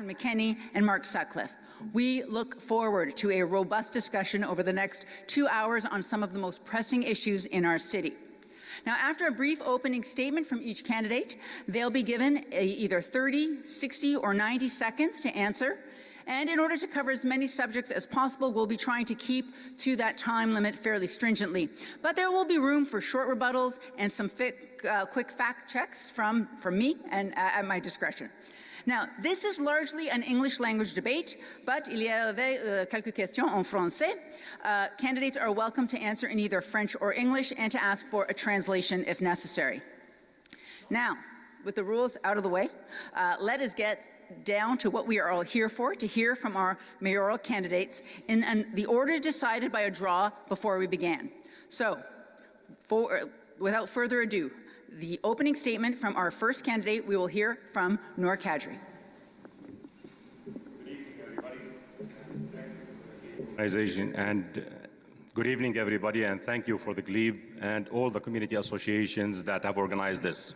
McKenney and Mark Sutcliffe. We look forward to a robust discussion over the next 2 hours on some of the most pressing issues in our city. Now, after a brief opening statement from each candidate, they'll be given either 30, 60, or 90 seconds to answer. And in order to cover as many subjects as possible, we'll be trying to keep to that time limit fairly stringently. But there will be room for short rebuttals and some quick fact checks from me and at my discretion. Now, this is largely an English language debate, but il y avait quelques questions en français. Candidates are welcome to answer in either French or English and to ask for a translation if necessary. Now, with the rules out of the way, let us get down to what we are all here for, to hear from our mayoral candidates in the order decided by a draw before we began. So, without further ado, the opening statement from our first candidate, we will hear from Nour Kadri. Good evening, everybody, and thank you for the Glebe and all the community associations that have organized this.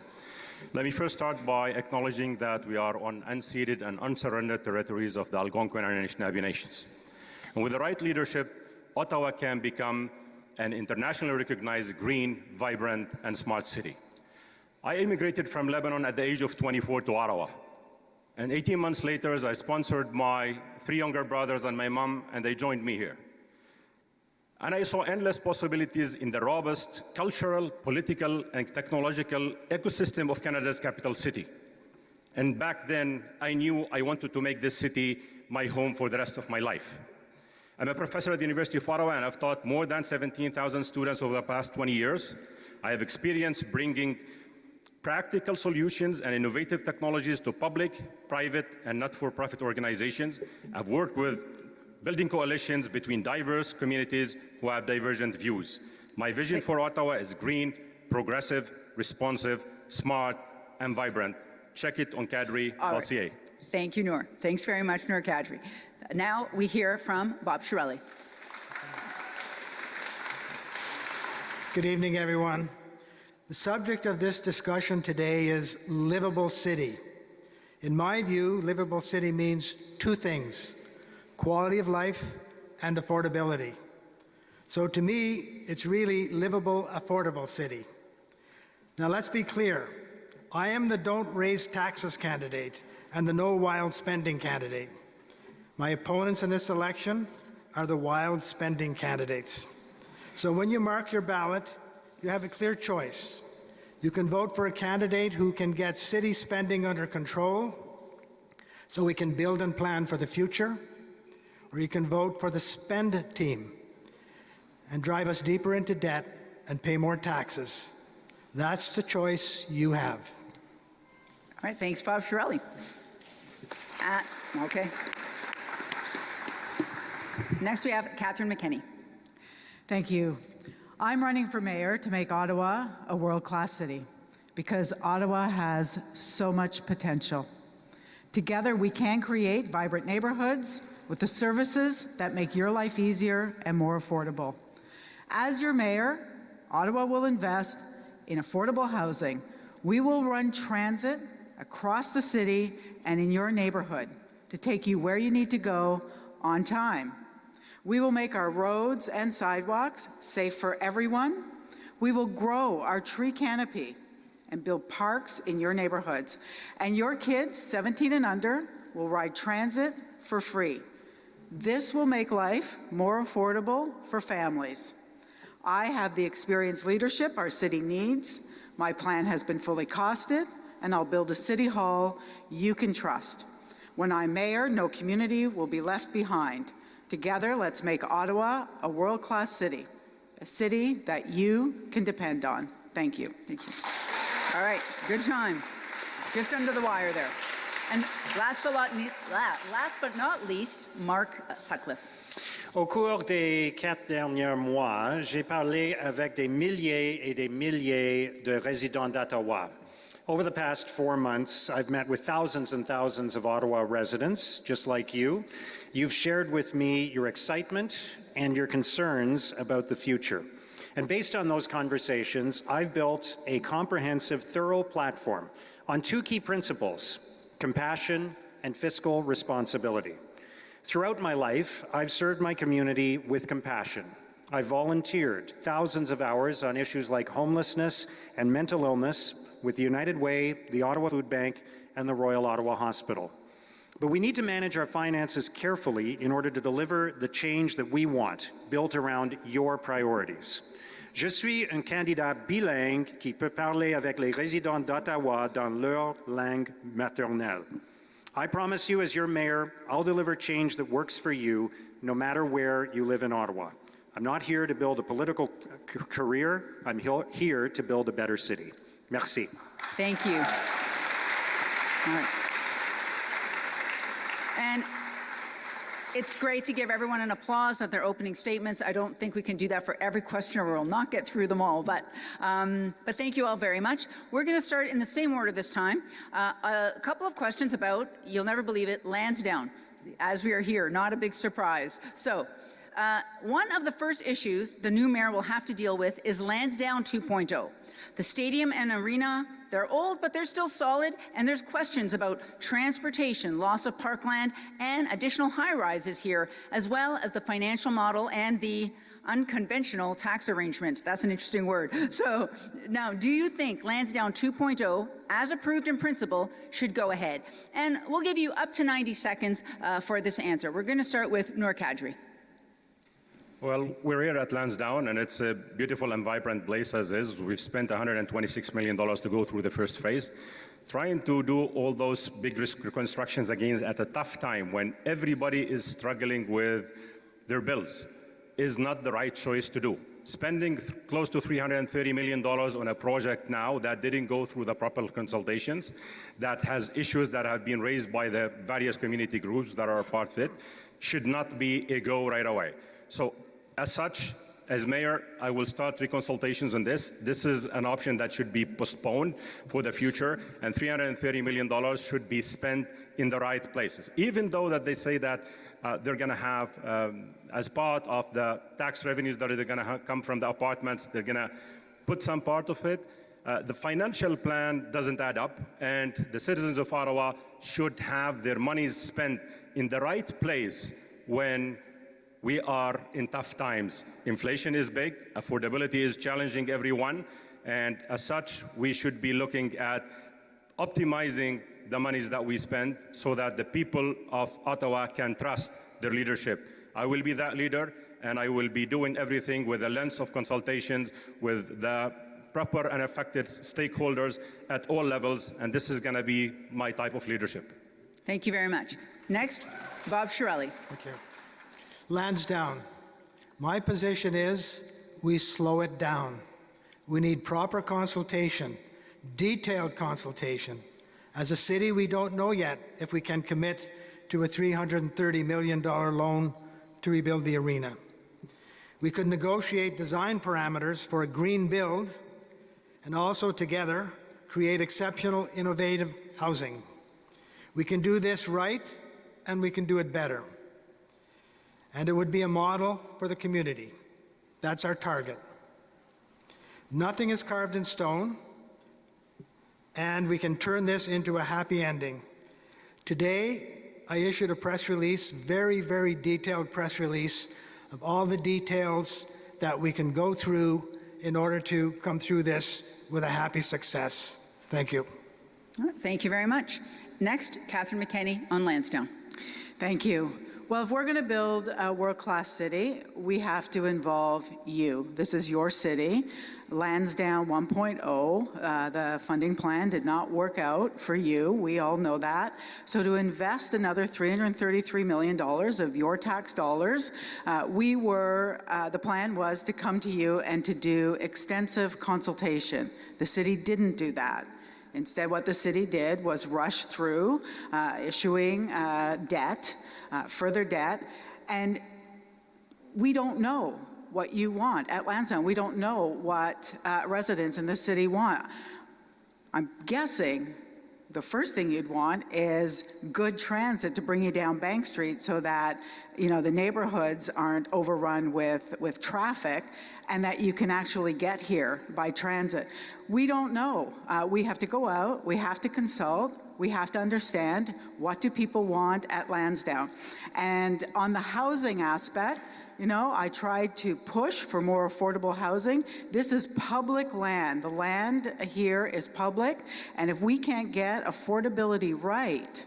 Let me first start by acknowledging that we are on unceded and unsurrendered territories of the Algonquin and Anishinaabe nations. And with the right leadership, Ottawa can become an internationally recognized green, vibrant, and smart city. I immigrated from Lebanon at the age of 24 to Ottawa. And 18 months later, I sponsored my 3 younger brothers and my mom, and they joined me here. And I saw endless possibilities in the robust cultural, political, and technological ecosystem of Canada's capital city. And back then, I knew I wanted to make this city my home for the rest of my life. I'm a professor at the University of Ottawa, and I've taught more than 17,000 students over the past 20 years. I have experience bringing practical solutions and innovative technologies to public, private, and not-for-profit organizations. I've worked with building coalitions between diverse communities who have divergent views. My vision for Ottawa is green, progressive, responsive, smart, and vibrant. Check it on Kadri.ca. Thank you, Nour. Thanks very much, Nour Kadri. Now we hear from Bob Chiarelli. Good evening, everyone. The subject of this discussion today is livable city. In my view, livable city means 2 things: quality of life and affordability. So to me, it's really livable, affordable city. Now let's be clear. I am the don't raise taxes candidate and the no wild spending candidate. My opponents in this election are the wild spending candidates. So when you mark your ballot, you have a clear choice. You can vote for a candidate who can get city spending under control so we can build and plan for the future, or you can vote for the spend team and drive us deeper into debt and pay more taxes. That's the choice you have. All right, thanks, Bob Chiarelli. Okay. Next, we have Catherine McKenney. Thank you. I'm running for mayor to make Ottawa a world-class city because Ottawa has so much potential. Together, we can create vibrant neighborhoods with the services that make your life easier and more affordable. As your mayor, Ottawa will invest in affordable housing. We will run transit across the city and in your neighborhood to take you where you need to go on time. We will make our roads and sidewalks safe for everyone. We will grow our tree canopy and build parks in your neighborhoods. And your kids, 17 and under, will ride transit for free. This will make life more affordable for families. I have the experienced leadership our city needs. My plan has been fully costed, and I'll build a city hall you can trust. When I'm mayor, no community will be left behind. Together, let's make Ottawa a world-class city, a city that you can depend on. Thank you. Thank you. All right, good time. Just under the wire there. And last but not least, Mark Sutcliffe. Au cours des 4 derniers mois, j'ai parlé avec des milliers et des milliers de résidents d'Ottawa. Over the past 4 months, I've met with thousands and thousands of Ottawa residents, just like you. You've shared with me your excitement and your concerns about the future. And based on those conversations, I've built a comprehensive, thorough platform on 2 key principles: compassion and fiscal responsibility. Throughout my life, I've served my community with compassion. I've volunteered thousands of hours on issues like homelessness and mental illness with the United Way, the Ottawa Food Bank, and the Royal Ottawa Hospital. But we need to manage our finances carefully in order to deliver the change that we want, built around your priorities. Je suis un candidat bilingue qui peut parler avec les résidents d'Ottawa dans leur langue maternelle. I promise you, as your mayor, I'll deliver change that works for you, no matter where you live in Ottawa. I'm not here to build a political career. I'm here to build a better city. Merci. Thank you. All right. And it's great to give everyone an applause at their opening statements. I don't think we can do that for every question, or we'll not get through them all. But thank you all very much. We're going to start in the same order this time. A couple of questions about, you'll never believe it, Lansdowne. As we are here, not a big surprise. So one of the first issues the new mayor will have to deal with is Lansdowne 2.0. The stadium and arena, they're old, but they're still solid, and there's questions about transportation, loss of parkland, and additional high-rises here, as well as the financial model and the unconventional tax arrangement. That's an interesting word. So now, do you think Lansdowne 2.0, as approved in principle, should go ahead? And we'll give you up to 90 seconds for this answer. We're going to start with Nour Kadri. Well, we're here at Lansdowne, and it's a beautiful and vibrant place as is. We've spent $126 million to go through the first phase. Trying to do all those big reconstructions again at a tough time when everybody is struggling with their bills is not the right choice to do. Spending close to $330 million on a project now that didn't go through the proper consultations, that has issues that have been raised by the various community groups that are a part of it, should not be a go right away. So, as such, as mayor, I will start reconsultations on this. This is an option that should be postponed for the future, and $330 million should be spent in the right places. Even though that they say that they're going to have, as part of the tax revenues that are going to come from the apartments, they're going to put some part of it. The financial plan doesn't add up, and the citizens of Ottawa should have their monies spent in the right place when we are in tough times. Inflation is big, affordability is challenging everyone, and as such, we should be looking at optimizing the monies that we spend so that the people of Ottawa can trust their leadership. I will be that leader, and I will be doing everything with a lens of consultations with the proper and effective stakeholders at all levels, and this is going to be my type of leadership. Thank you very much. Next, Bob Chiarelli. Thank you. Lansdowne. My position is we slow it down. We need proper consultation, detailed consultation. As a city, we don't know yet if we can commit to a $330 million loan to rebuild the arena. We could negotiate design parameters for a green build and also together create exceptional, innovative housing. We can do this right, and we can do it better. And it would be a model for the community. That's our target. Nothing is carved in stone, and we can turn this into a happy ending. Today, I issued a press release, very, very detailed press release of all the details that we can go through in order to come through this with a happy success. Thank you. All right, thank you very much. Next, Catherine McKenney on Lansdowne. Thank you. Well, if we're going to build a world-class city, we have to involve you. This is your city. Lansdowne 1.0, the funding plan did not work out for you. We all know that. So to invest another $333 million of your tax dollars, the plan was to come to you and to do extensive consultation. The city didn't do that. Instead, what the city did was rush through issuing debt, further debt, and we don't know what you want at Lansdowne. We don't know what residents in the city want. I'm guessing the first thing you'd want is good transit to bring you down Bank Street so that, you know, the neighborhoods aren't overrun with traffic and that you can actually get here by transit. We don't know. We have to go out, we have to consult, we have to understand what do people want at Lansdowne. And on the housing aspect, you know, I tried to push for more affordable housing. This is public land. The land here is public, and if we can't get affordability right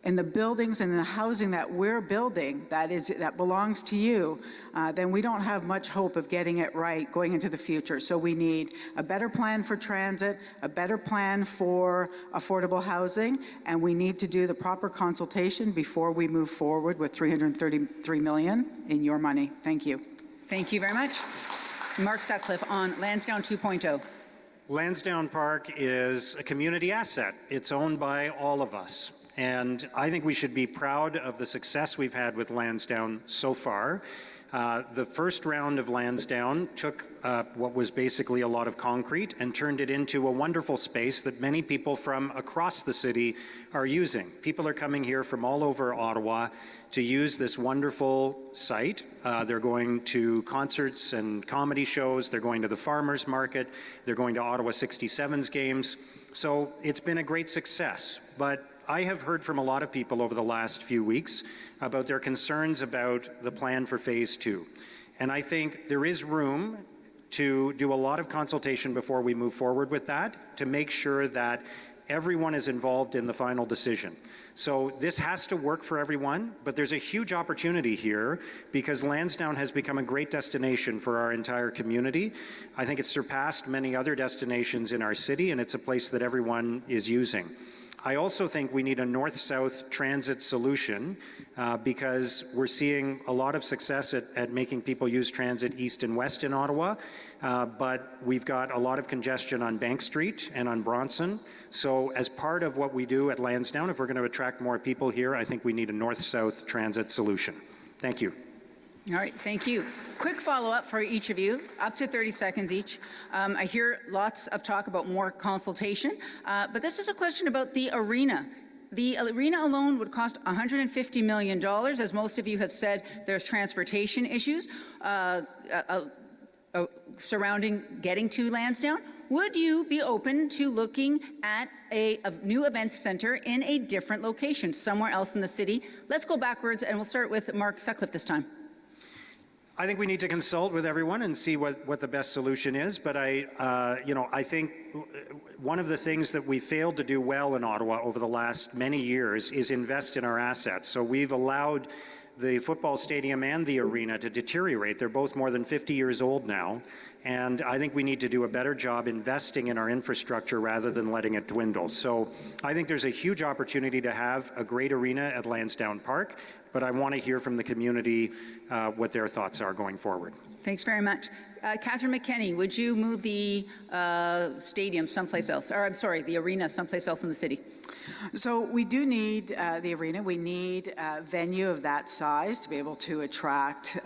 in the buildings and in the housing that we're building, that belongs to you, then we don't have much hope of getting it right going into the future. So we need a better plan for transit, a better plan for affordable housing, and we need to do the proper consultation before we move forward with $333 million in your money. Thank you. Thank you very much. Mark Sutcliffe on Lansdowne 2.0. Lansdowne Park is a community asset. It's owned by all of us. And I think we should be proud of the success we've had with Lansdowne so far. The first round of Lansdowne took what was basically a lot of concrete and turned it into a wonderful space that many people from across the city are using. People are coming here from all over Ottawa to use this wonderful site. They're going to concerts and comedy shows. They're going to the farmers market. They're going to Ottawa 67's games. So it's been a great success. But I have heard from a lot of people over the last few weeks about their concerns about the plan for Phase 2. And I think there is room to do a lot of consultation before we move forward with that, to make sure that everyone is involved in the final decision. So this has to work for everyone, but there's a huge opportunity here because Lansdowne has become a great destination for our entire community. I think it's surpassed many other destinations in our city, and it's a place that everyone is using. I also think we need a north-south transit solution because we're seeing a lot of success at making people use transit east and west in Ottawa, but we've got a lot of congestion on Bank Street and on Bronson. So as part of what we do at Lansdowne, if we're going to attract more people here, I think we need a north-south transit solution. Thank you. All right, thank you. Quick follow-up for each of you, up to 30 seconds each. I hear lots of talk about more consultation, but this is a question about the arena. The arena alone would cost $150 million. As most of you have said, there's transportation issues surrounding getting to Lansdowne. Would you be open to looking at a new events center in a different location, somewhere else in the city? Let's go backwards, and we'll start with Mark Sutcliffe this time. I think we need to consult with everyone and see what the best solution is. But I think one of the things that we failed to do well in Ottawa over the last many years is invest in our assets. So we've allowed the football stadium and the arena to deteriorate. They're both more than 50 years old now. And I think we need to do a better job investing in our infrastructure rather than letting it dwindle. So I think there's a huge opportunity to have a great arena at Lansdowne Park, but I want to hear from the community what their thoughts are going forward. Thanks very much. Catherine McKenney, would you move the stadium someplace else? Or I'm sorry, the arena someplace else in the city? So we do need the arena. We need a venue of that size to be able to attract,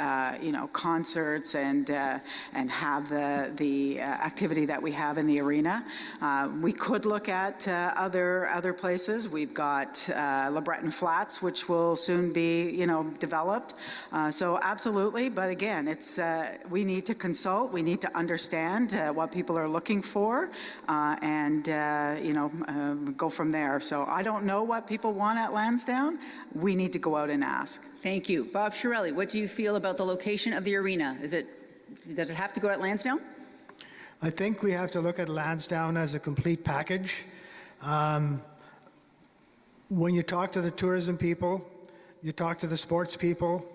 concerts and have the activity that we have in the arena. We could look at other places. We've got LeBreton Flats, which will soon be, developed. So absolutely, but again, it's we need to consult. We need to understand what people are looking for, and go from there. So I don't know what people want at Lansdowne. We need to go out and ask. Thank you. Bob Chiarelli, what do you feel about the location of the arena? Does it have to go at Lansdowne? I think we have to look at Lansdowne as a complete package. When you talk to the tourism people, you talk to the sports people,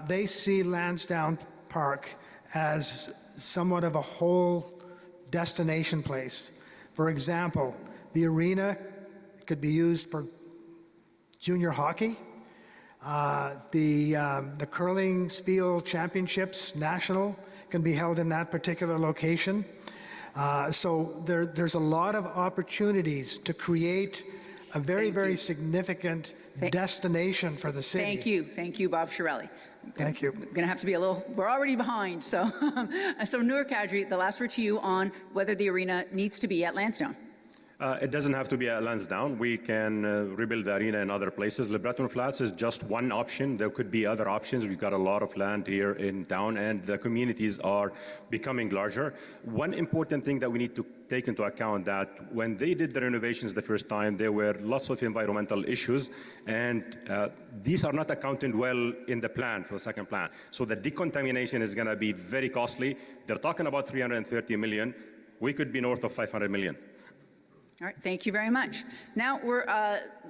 they see Lansdowne Park as somewhat of a whole destination place. For example, the arena could be used for junior hockey. The curling Spiel Championships National can be held in that particular location. So there's a lot of opportunities to create a very significant destination for the city. Thank you, Bob Chiarelli. Thank you. Going to have to be we're already behind, so. So Nour Kadri, the last word to you on whether the arena needs to be at Lansdowne. It doesn't have to be at Lansdowne. We can rebuild the arena in other places. Libreton Flats is just one option. There could be other options. We've got a lot of land here in town, and the communities are becoming larger. One important thing that we need to take into account that when they did the renovations the first time, there were lots of environmental issues, and these are not accounted well in the plan for the second plan. So the decontamination is going to be very costly. They're talking about $330 million. We could be north of $500 million. All right, thank you very much. Now we're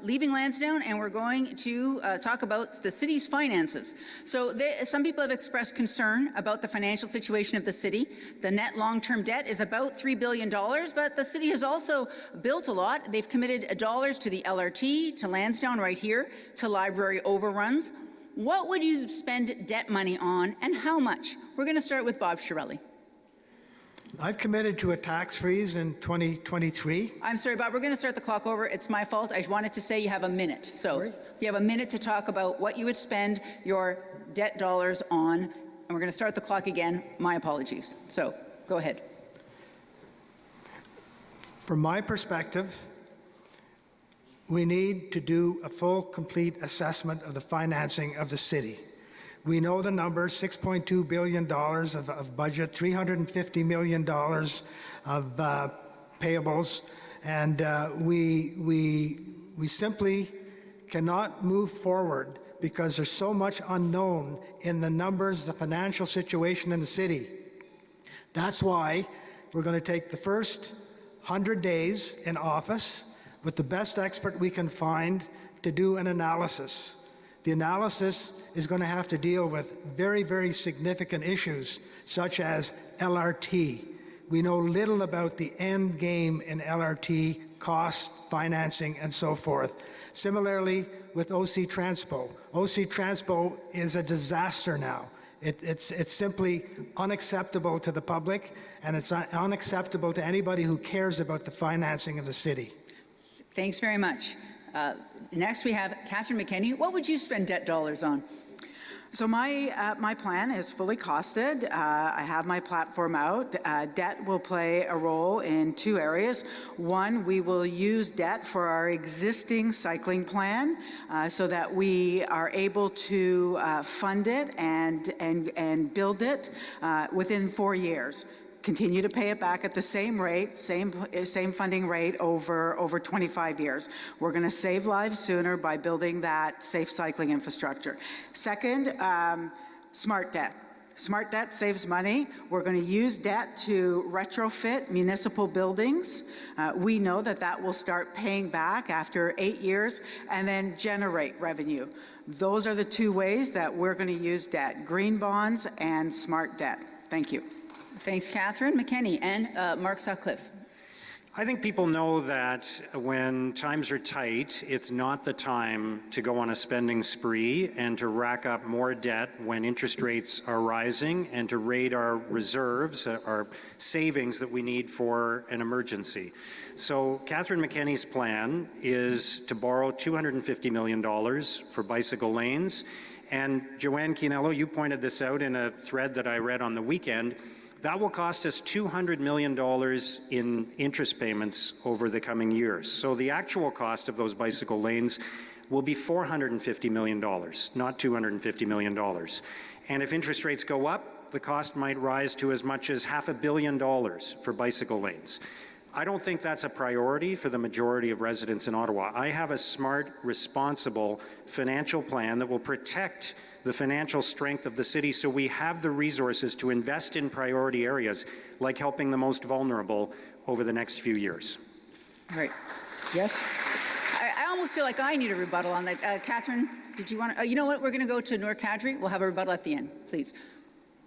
leaving Lansdowne and we're going to talk about the city's finances. So some people have expressed concern about the financial situation of the city. The net long-term debt is about $3 billion, but the city has also built a lot. They've committed dollars to the LRT, to Lansdowne right here, to library overruns. What would you spend debt money on and how much? We're going to start with Bob Chiarelli. I've committed to a tax freeze in 2023. I'm sorry, Bob, we're going to start the clock over. It's my fault. I wanted to say you have a minute. So you have a minute to talk about what you would spend your debt dollars on. And we're going to start the clock again. My apologies. So go ahead. From my perspective, we need to do a full, complete assessment of the financing of the city. We know the numbers, $6.2 billion of budget, $350 million of payables, and we simply cannot move forward because there's so much unknown in the numbers, the financial situation in the city. That's why we're going to take the first 100 days in office with the best expert we can find to do an analysis. The analysis is going to have to deal with very, very significant issues, such as LRT. We know little about the end game in LRT, cost, financing, and so forth. Similarly, with OC Transpo. OC Transpo is a disaster now. It's simply unacceptable to the public, and it's unacceptable to anybody who cares about the financing of the city. Thanks very much. Next, we have Catherine McKenney. What would you spend debt dollars on? So my plan is fully costed. I have my platform out. Debt will play a role in two areas. One, we will use debt for our existing cycling plan so that we are able to fund it and build it within 4 years. Continue to pay it back at the same rate, same funding rate over 25 years. We're going to save lives sooner by building that safe cycling infrastructure. Second, smart debt. Smart debt saves money. We're going to use debt to retrofit municipal buildings. We know that will start paying back after 8 years and then generate revenue. Those are the two ways that we're going to use debt: green bonds and smart debt. Thank you. Thanks, Catherine McKenney. And Mark Sutcliffe. I think people know that when times are tight, it's not the time to go on a spending spree and to rack up more debt when interest rates are rising and to raid our reserves, our savings that we need for an emergency. So Catherine McKenney's plan is to borrow $250 million for bicycle lanes. And Joanne Chianello, you pointed this out in a thread that I read on the weekend. That will cost us $200 million in interest payments over the coming years. So the actual cost of those bicycle lanes will be $450 million, not $250 million. And if interest rates go up, the cost might rise to as much as $500 million for bicycle lanes. I don't think that's a priority for the majority of residents in Ottawa. I have a smart, responsible financial plan that will protect the financial strength of the city so we have the resources to invest in priority areas like helping the most vulnerable over the next few years. All right. Yes? I almost feel like I need a rebuttal on that. Catherine, did you want to? You know what? We're going to go to Nour Kadri. We'll have a rebuttal at the end, please.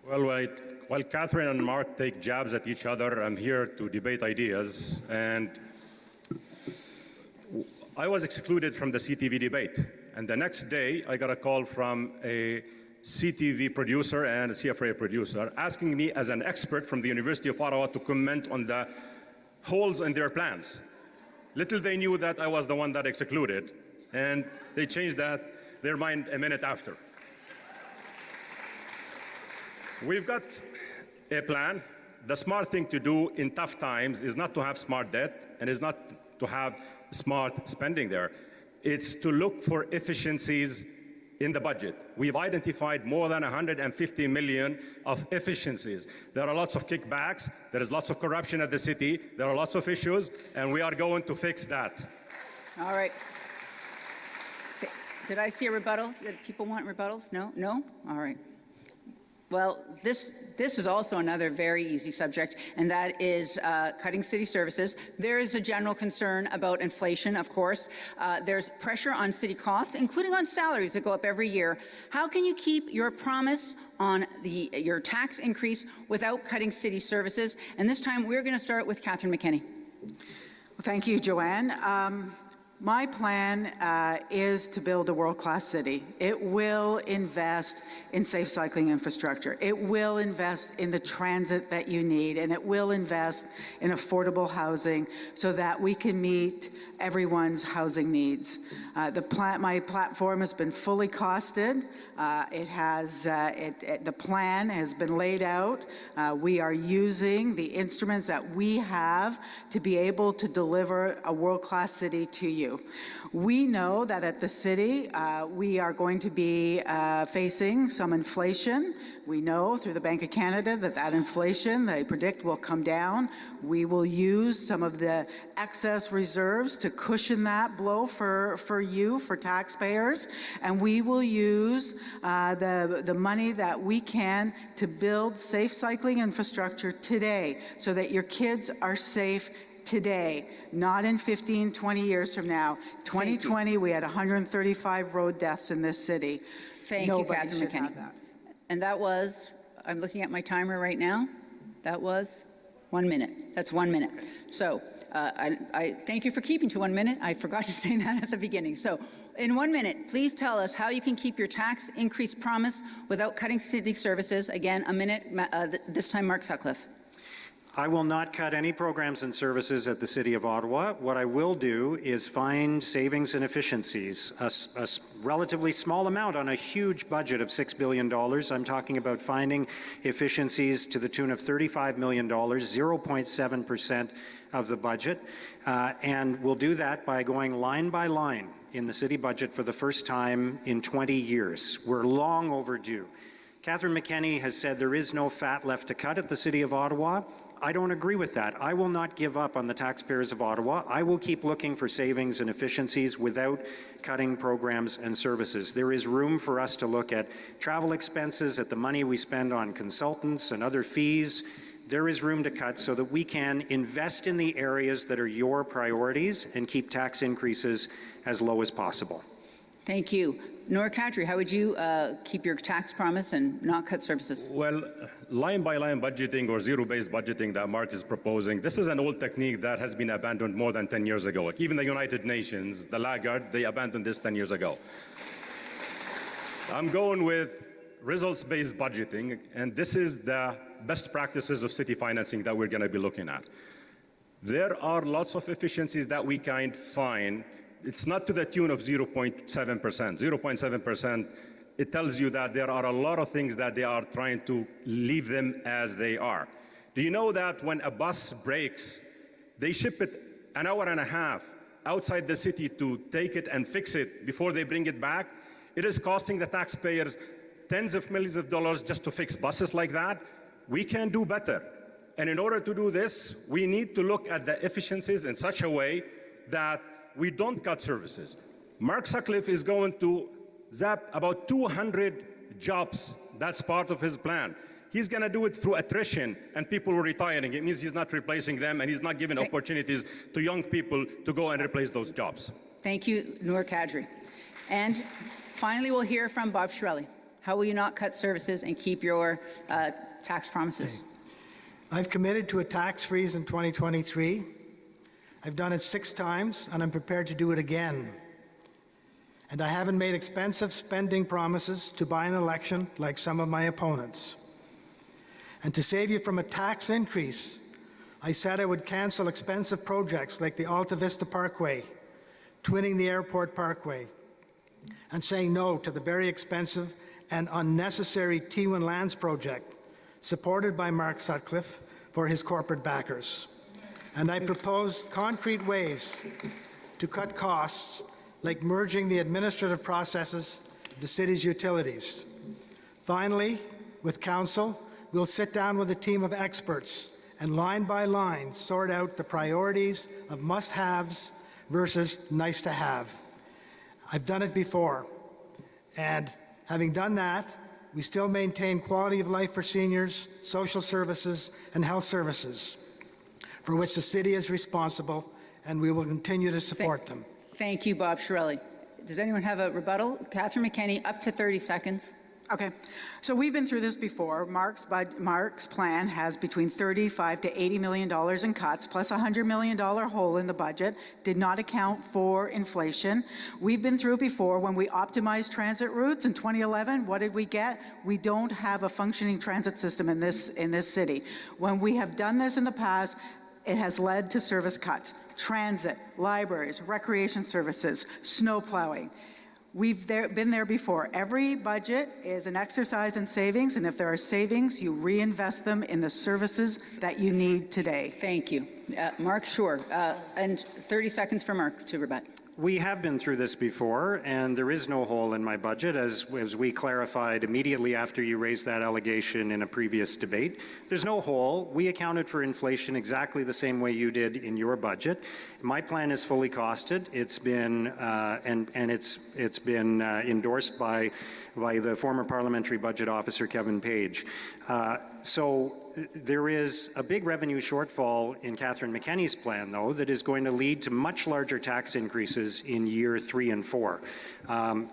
Well, while Catherine and Mark take jabs at each other, I'm here to debate ideas. And I was excluded from the CTV debate. And the next day, I got a call from a CTV producer and a CFRA producer asking me as an expert from the University of Ottawa to comment on the holes in their plans. Little they knew that I was the one that excluded, and they changed their mind a minute after. We've got a plan. The smart thing to do in tough times is not to have smart debt and is not to have smart spending there. It's to look for efficiencies in the budget. We've identified more than 150 million of efficiencies. There are lots of kickbacks, there is lots of corruption at the city, there are lots of issues, and we are going to fix that. All right. Did I see a rebuttal? Did people want rebuttals? No? No? All right. Well, this is also another very easy subject, and that is cutting city services. There is a general concern about inflation, of course. There's pressure on city costs, including on salaries that go up every year. How can you keep your promise on your tax increase without cutting city services? And this time, we're going to start with Catherine McKenney. Well, thank you, Joanne. My plan is to build a world-class city. It will invest in safe cycling infrastructure. It will invest in the transit that you need, and it will invest in affordable housing so that we can meet everyone's housing needs. My platform has been fully costed. The plan has been laid out. We are using the instruments that we have to be able to deliver a world-class city to you. We know that at the city, we are going to be facing some inflation. We know through the Bank of Canada that inflation, they predict, will come down. We will use some of the excess reserves to cushion that blow for you, for taxpayers, and we will use the money that we can to build safe cycling infrastructure today so that your kids are safe today, not in 15, 20 years from now. 2020, we had 135 road deaths in this city. Thank you, Catherine McKenney. And that was, I'm looking at my timer right now, that was 1 minute. That's 1 minute. So I thank you for keeping to 1 minute. I forgot to say that at the beginning. So in 1 minute, please tell us how you can keep your tax increase promise without cutting city services. Again, a minute, this time Mark Sutcliffe. I will not cut any programs and services at the City of Ottawa. What I will do is find savings and efficiencies, a relatively small amount on a huge budget of $6 billion. I'm talking about finding efficiencies to the tune of $35 million, 0.7% of the budget. And we'll do that by going line by line in the city budget for the first time in 20 years. We're long overdue. Catherine McKenney has said there is no fat left to cut at the City of Ottawa. I don't agree with that. I will not give up on the taxpayers of Ottawa. I will keep looking for savings and efficiencies without cutting programs and services. There is room for us to look at travel expenses, at the money we spend on consultants and other fees. There is room to cut so that we can invest in the areas that are your priorities and keep tax increases as low as possible. Thank you. Nour Kadri, how would you keep your tax promise and not cut services? Well, line-by-line budgeting or zero-based budgeting that Mark is proposing, this is an old technique that has been abandoned more than 10 years ago. Even the United Nations, the laggard, they abandoned this 10 years ago. I'm going with results-based budgeting, and this is the best practices of city financing that we're going to be looking at. There are lots of efficiencies that we can find. It's not to the tune of 0.7%. 0.7%, it tells you that there are a lot of things that they are trying to leave them as they are. Do you know that when a bus breaks, they ship it an hour and a half outside the city to take it and fix it before they bring it back? It is costing the taxpayers tens of millions of dollars just to fix buses like that. We can do better. And in order to do this, we need to look at the efficiencies in such a way that we don't cut services. Mark Sutcliffe is going to zap about 200 jobs. That's part of his plan. He's going to do it through attrition and people retiring. It means he's not replacing them and he's not giving opportunities to young people to go and replace those jobs. Thank you, Nour Kadri. And finally, we'll hear from Bob Chiarelli. How will you not cut services and keep your tax promises? Okay. I've committed to a tax freeze in 2023. I've done it 6 times, and I'm prepared to do it again. And I haven't made expensive spending promises to buy an election like some of my opponents. And to save you from a tax increase, I said I would cancel expensive projects like the Alta Vista Parkway, twinning the Airport Parkway, and saying no to the very expensive and unnecessary T1 Lands project, supported by Mark Sutcliffe for his corporate backers. and I propose concrete ways to cut costs, like merging the administrative processes of the city's utilities. Finally, with Council, we'll sit down with a team of experts and line by line sort out the priorities of must-haves versus nice-to-have. I've done it before, and having done that, we still maintain quality of life for seniors, social services, and health services, for which the city is responsible, and we will continue to support them. Thank you, Bob Chiarelli. Does anyone have a rebuttal? Catherine McKenney, up to 30 seconds. Okay, so we've been through this before. Mark's plan has between $35 to $80 million in cuts, plus a $100 million hole in the budget, did not account for inflation. We've been through before when we optimized transit routes in 2011. What did we get? We don't have a functioning transit system in this city. When we have done this in the past, it has led to service cuts. Transit, libraries, recreation services, snow plowing. We've been there before. Every budget is an exercise in savings, and if there are savings, you reinvest them in the services that you need today. Thank you. Mark, sure. And 30 seconds for Mark to rebut. We have been through this before, and there is no hole in my budget, as we clarified immediately after you raised that allegation in a previous debate. There's no hole. We accounted for inflation exactly the same way you did in your budget. My plan is fully costed. It's been it's been endorsed by the former parliamentary budget officer Kevin Page. So there is a big revenue shortfall in Catherine McKenney's plan, though, that is going to lead to much larger tax increases in year 3 and 4.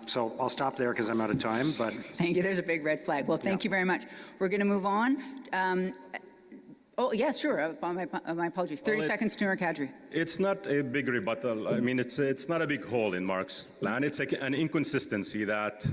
So I'll stop there because I'm out of time. But thank you. There's a big red flag. Well, thank you very much. We're going to move on. Oh, yeah, sure. My apologies. 30 seconds to Nour Kadri. It's not a big rebuttal. I mean, it's not a big hole in Mark's plan. It's an inconsistency that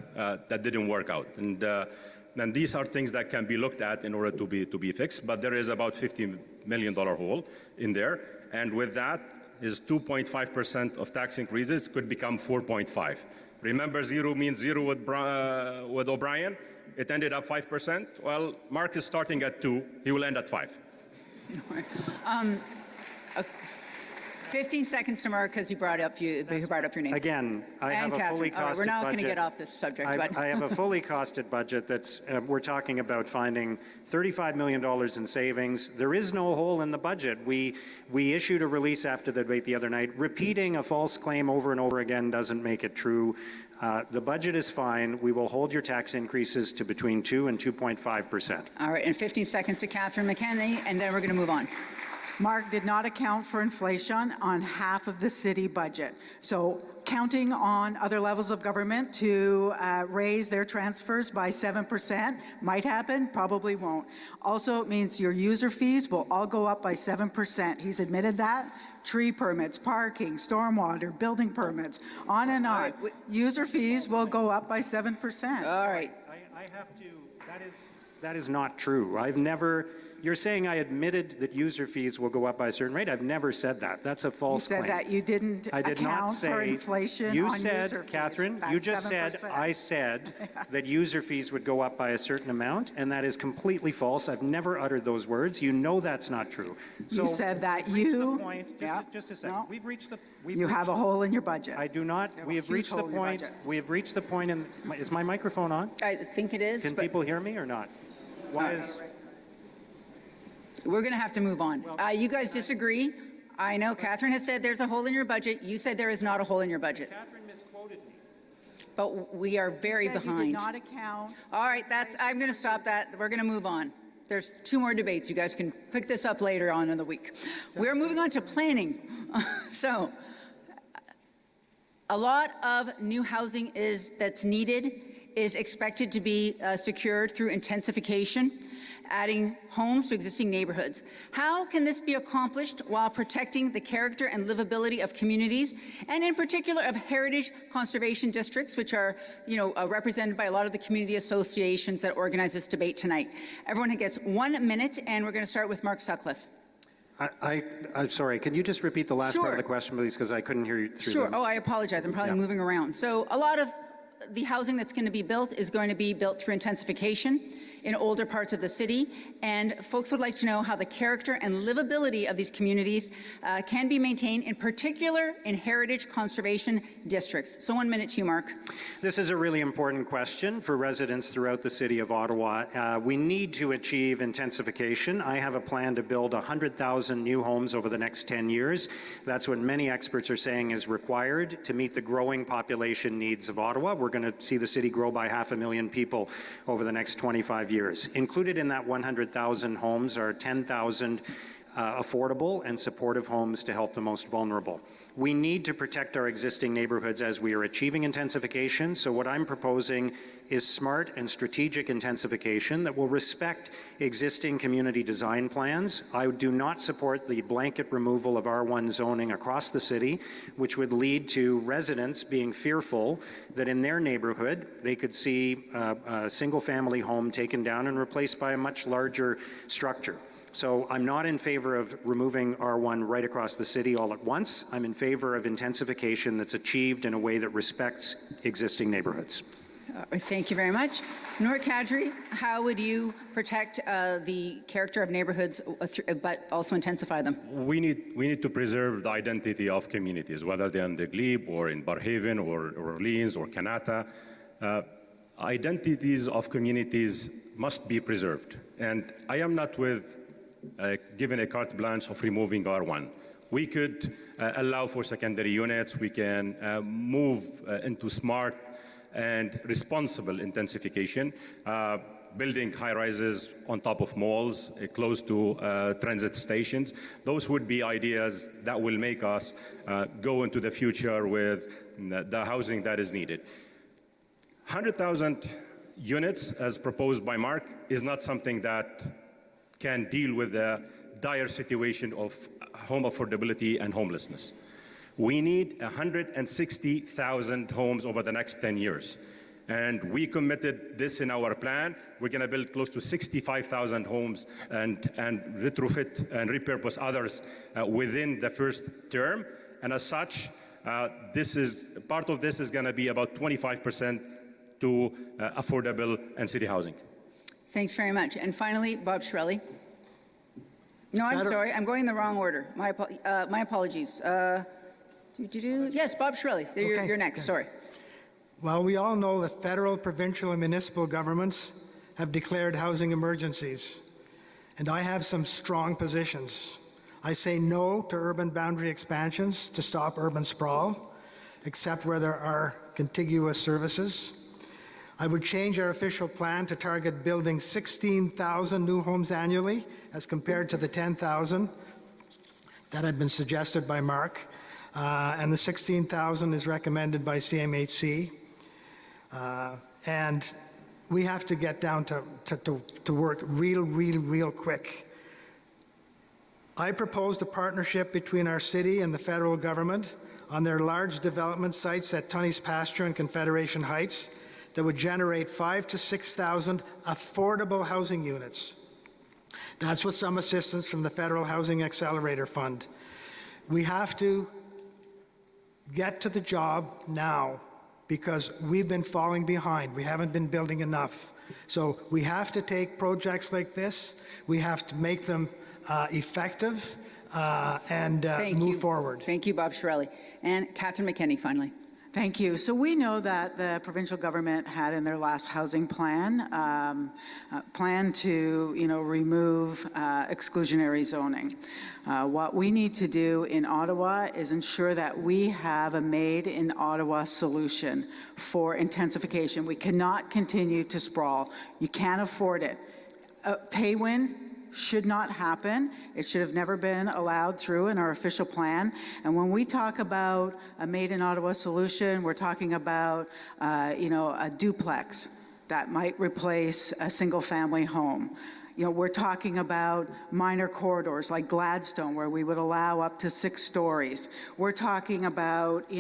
didn't work out. And these are things that can be looked at in order to be fixed. But there is about $50 million hole in there. And with that, is 2.5% of tax increases could become 4.5. Remember, zero means zero with O'Brien. It ended up 5%. Well, Mark is starting at 2. He will end at 5. 15 seconds to Mark because he brought up your name. again, I have a fully costed budget. We're not going to get off this subject. I have a fully costed budget that's, we're talking about finding $35 million in savings. There is no hole in the budget. We issued a release after the debate the other night. Repeating a false claim over and over again doesn't make it true. The budget is fine. We will hold your tax increases to between 2 and 2.5%. All right, and 15 seconds to Catherine McKenney, and then we're going to move on. Mark did not account for inflation on half of the city budget. So counting on other levels of government to raise their transfers by 7% might happen, probably won't. Also, it means your user fees will all go up by 7%. He's admitted that. Tree permits, parking, stormwater, building permits, on and on. Right, user fees will go up by 7%. All right. I have to, that is not true. I've never, you're saying I admitted that user fees will go up by a certain rate. I've never said that. That's a false claim. You said that you didn't account for inflation you on said, user fees. Catherine, That's you just 7%. said, I said that user fees would go up by a certain amount, and that is completely false. I've never uttered those words. You know that's not true. So you said that you... Just a second. No. We've reached the... You have a hole in your budget. I do not. We have reached the point. We have reached the point in... Is my microphone on? I think it is. Can people hear me or not? Why is... We're going to have to move on. You guys disagree? I know Catherine has said there's a hole in your budget. You said there is not a hole in your budget. Catherine misquoted me. But we are very behind. You did not account. All right, I'm going to stop that. We're going to move on. There's 2 more debates. You guys can pick this up later on in the week. We're moving on to planning. So a lot of new housing that's needed is expected to be secured through intensification, adding homes to existing neighborhoods. How can this be accomplished while protecting the character and livability of communities, and in particular of heritage conservation districts, which are, represented by a lot of the community associations that organize this debate tonight? Everyone gets 1 minute, and we're going to start with Mark Sutcliffe. I'm sorry. Can you just repeat the last part of the question, please, because I couldn't hear you through Sure. Oh, I apologize. I'm probably moving around. So a lot of the housing that's going to be built is going to be built through intensification. in older parts of the city, and folks would like to know how the character and livability of these communities can be maintained, in particular in heritage conservation districts. So 1 minute to you, Mark. This is a really important question for residents throughout the city of Ottawa. We need to achieve intensification. I have a plan to build 100,000 new homes over the next 10 years. That's what many experts are saying is required to meet the growing population needs of Ottawa. We're going to see the city grow by 500,000 people over the next 25 years. Included in that 100,000 homes are 10,000 affordable and supportive homes to help the most vulnerable. We need to protect our existing neighborhoods as we are achieving intensification. So what I'm proposing is smart and strategic intensification that will respect existing community design plans. I do not support the blanket removal of R1 zoning across the city, which would lead to residents being fearful that in their neighborhood they could see a single-family home taken down and replaced by a much larger structure. So I'm not in favor of removing R1 right across the city all at once. I'm in favor of intensification that's achieved in a way that respects existing neighborhoods. Thank you very much. Nour Kadri, how would you protect the character of neighborhoods but also intensify them? We need to preserve the identity of communities, whether they're in the Glebe or in Barrhaven or Orleans or Kanata. Identities of communities must be preserved. And I am not given a carte blanche of removing R1. We could allow for secondary units. We can move into smart and responsible intensification, building high-rises on top of malls, close to transit stations. Those would be ideas that will make us go into the future with the housing that is needed. 100,000 units, as proposed by Mark, is not something that can deal with the dire situation of home affordability and homelessness. We need 160,000 homes over the next 10 years. And we committed this in our plan. We're going to build close to 65,000 homes and retrofit and repurpose others within the first term. And as such, part of this is going to be about 25% to affordable and city housing. Thanks very much. And finally, Bob Chiarelli. No, I'm sorry. I'm going in the wrong order. My apologies. Yes, Bob Chiarelli. You're next. Sorry. Well, we all know that federal, provincial, and municipal governments have declared housing emergencies. And I have some strong positions. I say no to urban boundary expansions to stop urban sprawl, except where there are contiguous services. I would change our official plan to target building 16,000 new homes annually as compared to the 10,000 that had been suggested by Mark. And the 16,000 is recommended by CMHC. And we have to get down to work real quick. I proposed a partnership between our city and the federal government on their large development sites at Tunney's Pasture and Confederation Heights that would generate 5,000 to 6,000 affordable housing units. That's with some assistance from the Federal Housing Accelerator Fund. We have to get to the job now because we've been falling behind. We haven't been building enough. So we have to take projects like this, we have to make them effective and move forward. Thank you, Bob Chiarelli. And Catherine McKenney, finally. Thank you. So we know that the provincial government had in their last housing plan plan to, remove exclusionary zoning. What we need to do in Ottawa is ensure that we have a made-in-Ottawa solution for intensification. We cannot continue to sprawl. You can't afford it. Taywin should not happen. It should have never been allowed through in our official plan. And when we talk about a made-in-Ottawa solution, we're talking about, a duplex that might replace a single-family home. We're talking about minor corridors like Gladstone, where we would allow up to 6 stories. We're talking about,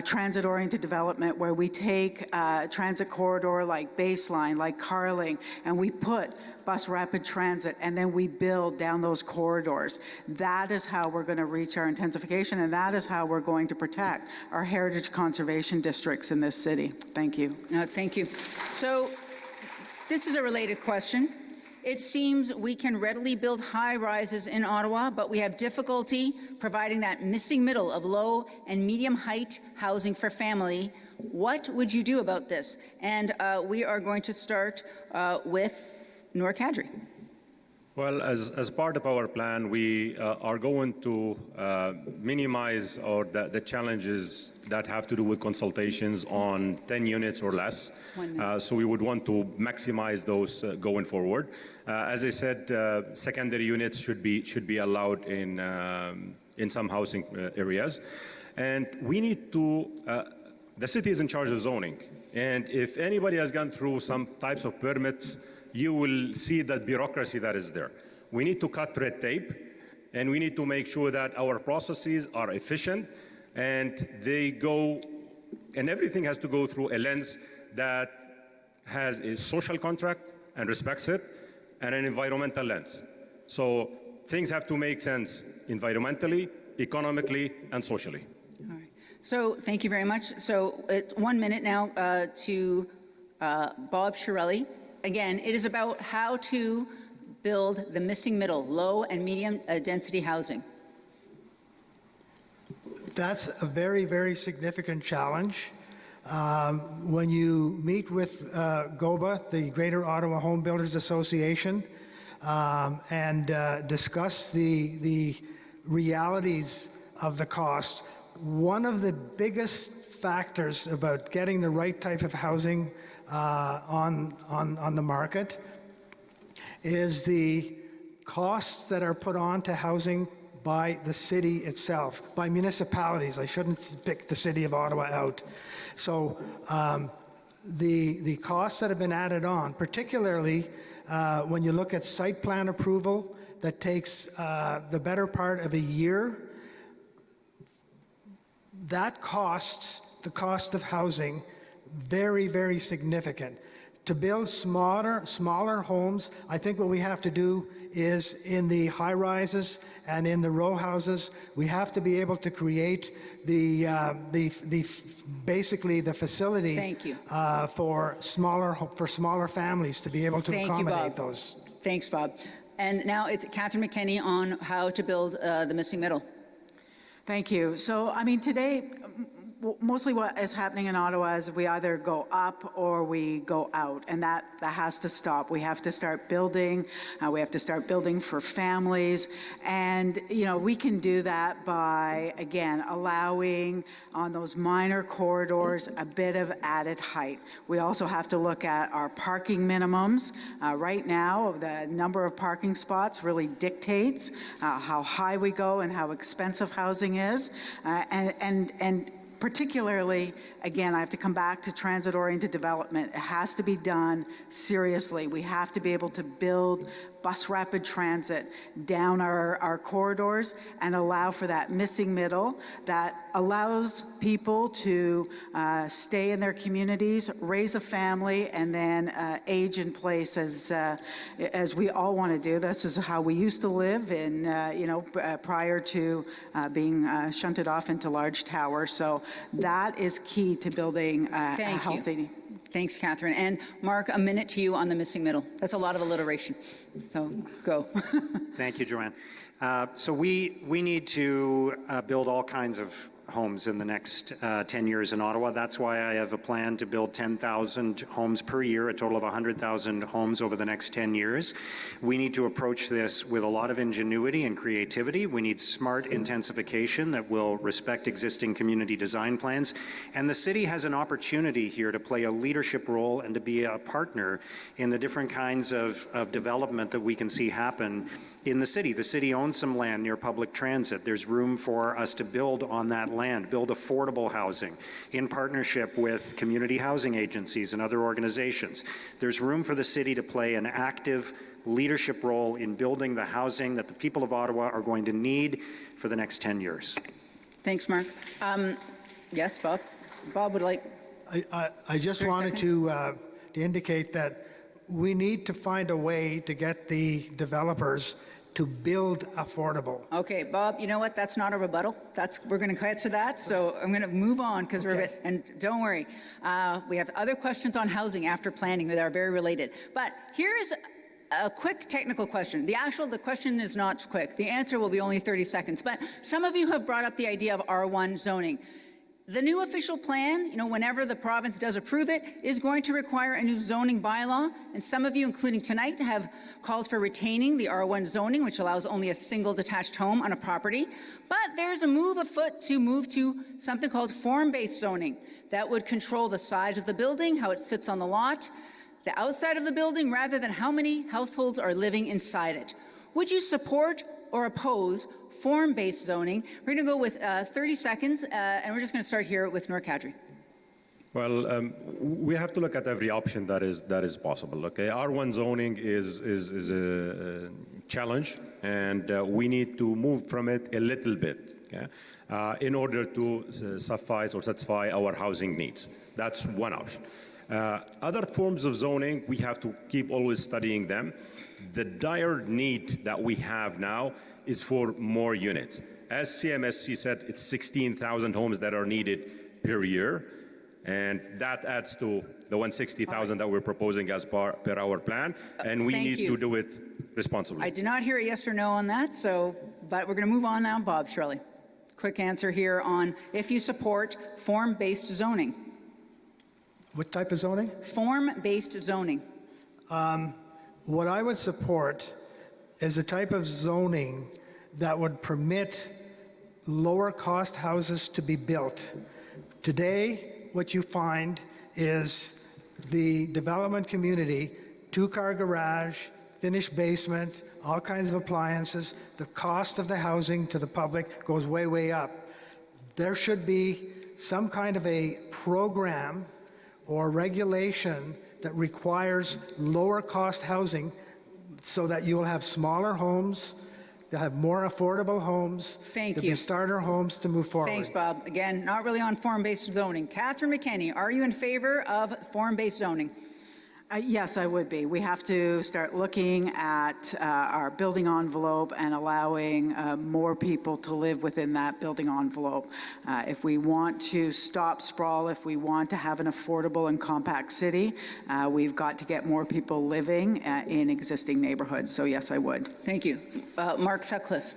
transit-oriented development, where we take a transit corridor like Baseline, like Carling, and we put bus rapid transit, and then we build down those corridors. That is how we're going to reach our intensification, and that is how we're going to protect our heritage conservation districts in this city. Thank you. Thank you. So This is a related question. It seems we can readily build high rises in Ottawa, but we have difficulty providing that missing middle of low and medium height housing for family. What would you do about this? And we are going to start with Nour Kadri. Well, as part of our plan, we are going to minimize the challenges that have to do with consultations on 10 units or less. So we would want to maximize those going forward. As I said, secondary units should be allowed in some housing areas, and we need to. The city is in charge of zoning, and if anybody has gone through some types of permits, you will see that bureaucracy that is there. We need to cut red tape, and we need to make sure that our processes are efficient, and everything has to go through a lens that has a social contract and respects it, and an environmental lens. So things have to make sense environmentally, economically, and socially. All right. So thank you very much. So it's 1 minute now to Bob Chiarelli. Again, it is about how to build the missing middle, low and medium density housing. That's a very, very significant challenge. When you meet with GOBA, the Greater Ottawa Home Builders Association, and discuss the realities of the cost, one of the biggest factors about getting the right type of housing on the market is the costs that are put on to housing by the city itself, by municipalities. I shouldn't pick the city of Ottawa out. So the costs that have been added on, particularly when you look at site plan approval that takes the better part of a year, that costs the cost of housing very, very significant. To build smaller homes, I think what we have to do is in the high rises and in the row houses, we have to be able to create basically the facility Thank you. For smaller families to be able to Thank you, accommodate Bob. those. Thanks, Bob. And now it's Catherine McKenney on how to build the missing middle. Thank you. So, I mean, today, mostly what is happening in Ottawa is we either go up or we go out, and that has to stop. We have to start building. We have to start building for families, and we can do that by, again, allowing on those minor corridors a bit of added height. We also have to look at our parking minimums. Right now, the number of parking spots really dictates how high we go and how expensive housing is, and particularly, again, I have to come back to transit-oriented development. It has to be done seriously. We have to be able to build bus rapid transit down our corridors and allow for that missing middle that allows people to stay in their communities, raise a family, and then age in place as we all want to do. This is how we used to live in, prior to being shunted off into large towers. So that is key to building a healthy. Thanks, Catherine. And Mark, a minute to you on the missing middle. That's a lot of alliteration. So go. Thank you, Joanne. So we need to build all kinds of homes in the next 10 years in Ottawa. That's why I have a plan to build 10,000 homes per year, a total of 100,000 homes over the next 10 years. We need to approach this with a lot of ingenuity and creativity. We need smart intensification that will respect existing community design plans. And the city has an opportunity here to play a leadership role and to be a partner in the different kinds of development that we can see happen in the city. The city owns some land near public transit. There's room for us to build on that land, build affordable housing in partnership with community housing agencies and other organizations. There's room for the city to play an active leadership role in building the housing that the people of Ottawa are going to need for the next 10 years. Thanks, Mark. Yes, Bob? Bob would like... I just wanted to indicate that we need to find a way to get the developers to build affordable. Okay, Bob, you know what? That's not a rebuttal. We're going to cut to that, so I'm going to move on because and don't worry. We have other questions on housing after planning that are very related. But here's a quick technical question. The question is not quick. The answer will be only 30 seconds. But some of you have brought up the idea of R1 zoning. The new official plan, whenever the province does approve it, is going to require a new zoning bylaw. And some of you, including tonight, have called for retaining the R1 zoning, which allows only a single detached home on a property. But there's a move afoot to move to something called form-based zoning that would control the size of the building, how it sits on the lot, the outside of the building, rather than how many households are living inside it. Would you support or oppose form-based zoning? We're going to go with 30 seconds, and we're just going to start here with Nour Kadri. Well, we have to look at every option that is possible. Okay, R1 zoning is a challenge, and we need to move from it a little bit, okay, in order to satisfy our housing needs. That's one option. Other forms of zoning, we have to keep always studying them. The dire need that we have now is for more units. As CMSC said, it's 16,000 homes that are needed per year, and that adds to the 160,000 that we're proposing as per our plan, and we need to do it responsibly. I did not hear a yes or no on that, but we're going to move on now. Bob Chiarelli, quick answer here on if you support form-based zoning. What type of zoning? Form-based zoning. What I would support is a type of zoning that would permit lower cost houses to be built. Today, what you find is the development community, two-car garage, finished basement, all kinds of appliances. The cost of the housing to the public goes way, way up. There should be some kind of a program or regulation that requires lower cost housing so that you will have smaller homes, you'll have more affordable homes. Thank There'll you. be starter homes to move forward. Thanks, Bob. Again, not really on form-based zoning. Catherine McKenney, are you in favor of form-based zoning? Yes, I would be. We have to start looking at our building envelope and allowing more people to live within that building envelope. If we want to stop sprawl, if we want to have an affordable and compact city, we've got to get more people living in existing neighborhoods. So yes, I would. Thank you. Mark Sutcliffe,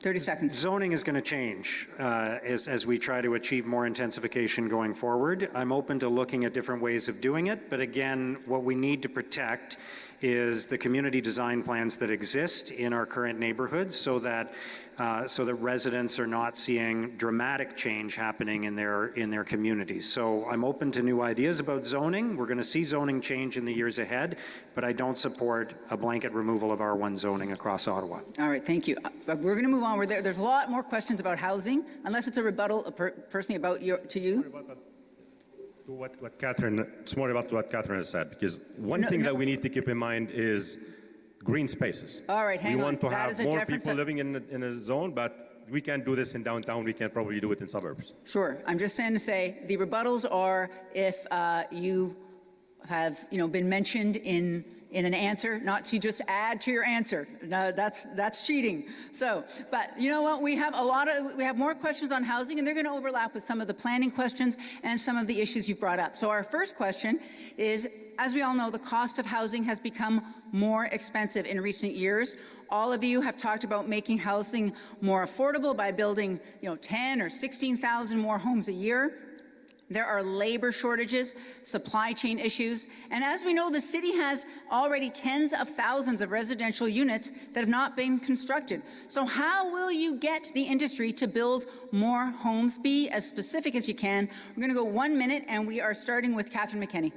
30 seconds. Zoning is going to change as we try to achieve more intensification going forward. I'm open to looking at different ways of doing it, but again, what we need to protect is the community design plans that exist in our current neighborhoods so that residents are not seeing dramatic change happening in their communities. So I'm open to new ideas about zoning. We're going to see zoning change in the years ahead, but I don't support a blanket removal of R1 zoning across Ottawa. All right, thank you. We're going to move on. There's a lot more questions about housing, unless it's a rebuttal personally about to you. What Catherine, it's more about what Catherine has said, because one thing that we need to keep in mind is green spaces. All right, hang on. We want to That have is a more different people living in a zone, but we can't do this in downtown. We can probably do it in suburbs. Sure. I'm just saying to say the rebuttals are if you have been mentioned in an answer, not to just add to your answer. No, that's cheating. So, but you know what? We have more questions on housing, and they're going to overlap with some of the planning questions and some of the issues you've brought up. So our first question is, as we all know, the cost of housing has become more expensive in recent years. All of you have talked about making housing more affordable by building, 10 or 16,000 more homes a year. There are labor shortages, supply chain issues, and as we know, the city has already tens of thousands of residential units that have not been constructed. So how will you get the industry to build more homes? Be as specific as you can. We're going to go 1 minute, and we are starting with Catherine McKenney.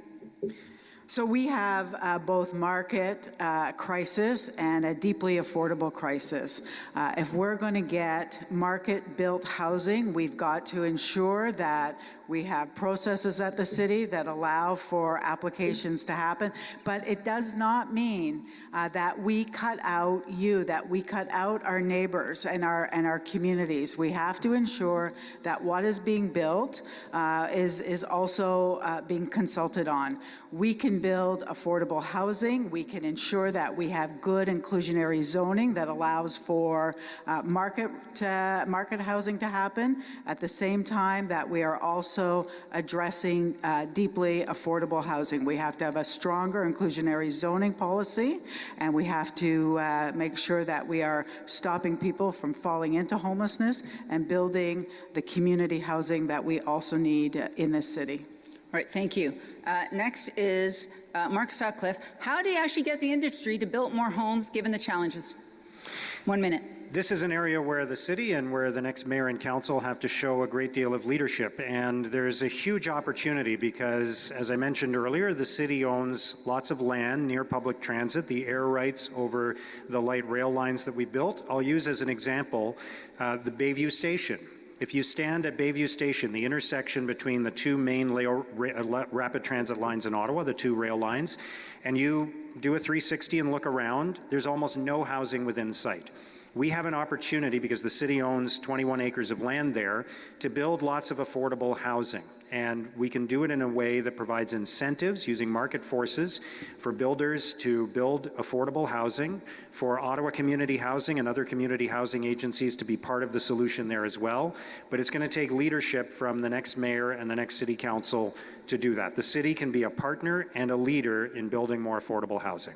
So we have both market crisis and a deeply affordable crisis. If we're going to get market-built housing, we've got to ensure that We have processes at the city that allow for applications to happen, but it does not mean that we cut out you, that we cut out our neighbors and our communities. We have to ensure that what is being built is also being consulted on. We can build affordable housing. We can ensure that we have good inclusionary zoning that allows for market housing to happen, at the same time that we are also addressing deeply affordable housing. We have to have a stronger inclusionary zoning policy, and we have to make sure that we are stopping people from falling into homelessness and building the community housing that we also need in this city. All right, thank you. Next is Mark Sutcliffe. How do you actually get the industry to build more homes given the challenges? 1 minute. This is an area where the city and where the next mayor and council have to show a great deal of leadership. And there's a huge opportunity because, as I mentioned earlier, the city owns lots of land near public transit, the air rights over the light rail lines that we built. I'll use as an example the Bayview Station. If you stand at Bayview Station, the intersection between the two main rapid transit lines in Ottawa, the two rail lines, and you do a 360 and look around, there's almost no housing within sight. We have an opportunity, because the city owns 21 acres of land there, to build lots of affordable housing. And we can do it in a way that provides incentives using market forces for builders to build affordable housing, for Ottawa Community Housing and other community housing agencies to be part of the solution there as well. But it's going to take leadership from the next mayor and the next city council to do that. The city can be a partner and a leader in building more affordable housing.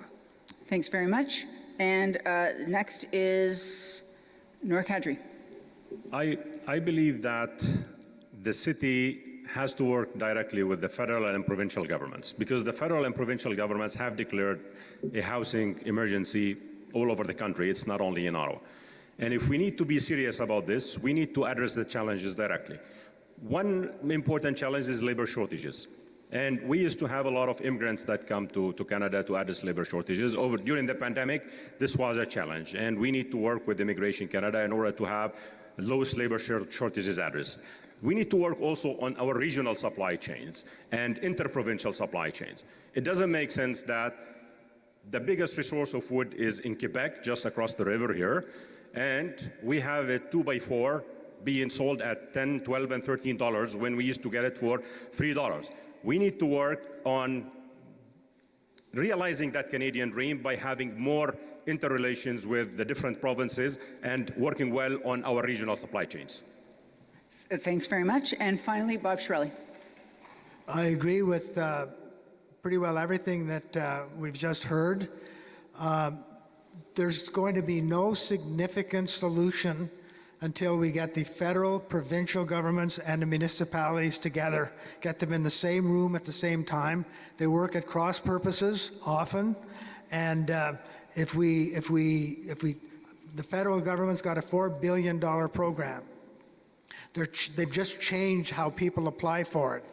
Thanks very much. And next is Nour Kadri. I believe that the city has to work directly with the federal and provincial governments, because the federal and provincial governments have declared a housing emergency all over the country. It's not only in Ottawa. And if we need to be serious about this, we need to address the challenges directly. One important challenge is labor shortages. And we used to have a lot of immigrants that come to Canada to address labor shortages. During the pandemic, this was a challenge. And we need to work with Immigration Canada in order to have those labor shortages addressed. We need to work also on our regional supply chains and interprovincial supply chains. It doesn't make sense that the biggest resource of wood is in Quebec, just across the river here, and we have a 2x4 being sold at $10, $12, and $13 when we used to get it for $3. We need to work on realizing that Canadian dream by having more interrelations with the different provinces and working well on our regional supply chains. Thanks very much. And finally, Bob Chiarelli. I agree with pretty well everything that we've just heard. There's going to be no significant solution until we get the federal, provincial governments and the municipalities together, get them in the same room at the same time. They work at cross purposes often, and if the federal government's got a $4 billion program. They've just changed how people apply for it,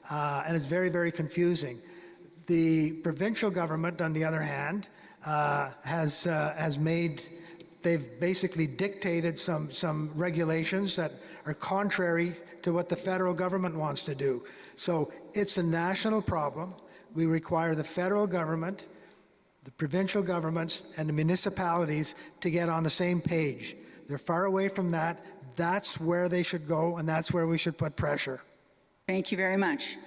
and it's very, very confusing. The provincial government, on the other hand, they've basically dictated some regulations that are contrary to what the federal government wants to do. So it's a national problem. We require the federal government, the provincial governments, and the municipalities to get on the same page. They're far away from that. That's where they should go, and that's where we should put pressure. Thank you very much.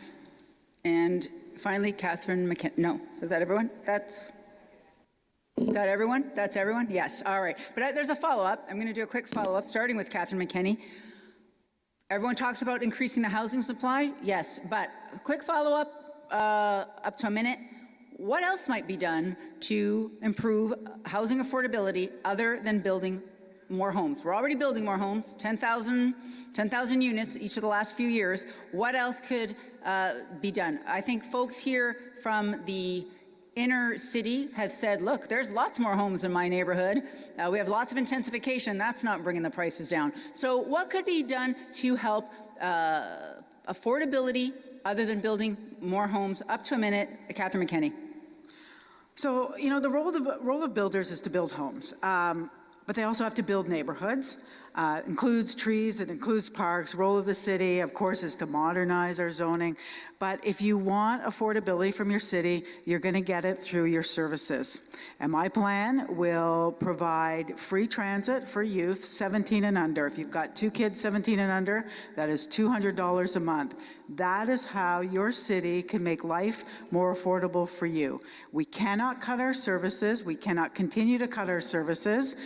And finally, Catherine McKenney. No, is that everyone? Is that everyone? That's everyone? Yes. All right. But there's a follow-up. I'm going to do a quick follow-up, starting with Catherine McKenney. Everyone talks about increasing the housing supply. Yes. But a quick follow-up, up to a minute. What else might be done to improve housing affordability other than building more homes? We're already building more homes, 10,000 units each of the last few years. What else could be done? I think folks here from the inner city have said, look, there's lots more homes in my neighborhood. We have lots of intensification. That's not bringing the prices down. So what could be done to help affordability other than building more homes? Up to a minute, Catherine McKenney. So, the role of builders is to build homes. But they also have to build neighborhoods. includes trees, it includes parks. Role of the city, of course, is to modernize our zoning. But if you want affordability from your city, you're going to get it through your services. And my plan will provide free transit for youth 17 and under. If you've got 2 kids 17 and under, that is $200 a month. That is how your city can make life more affordable for you. We cannot cut our services. We cannot continue to cut our services.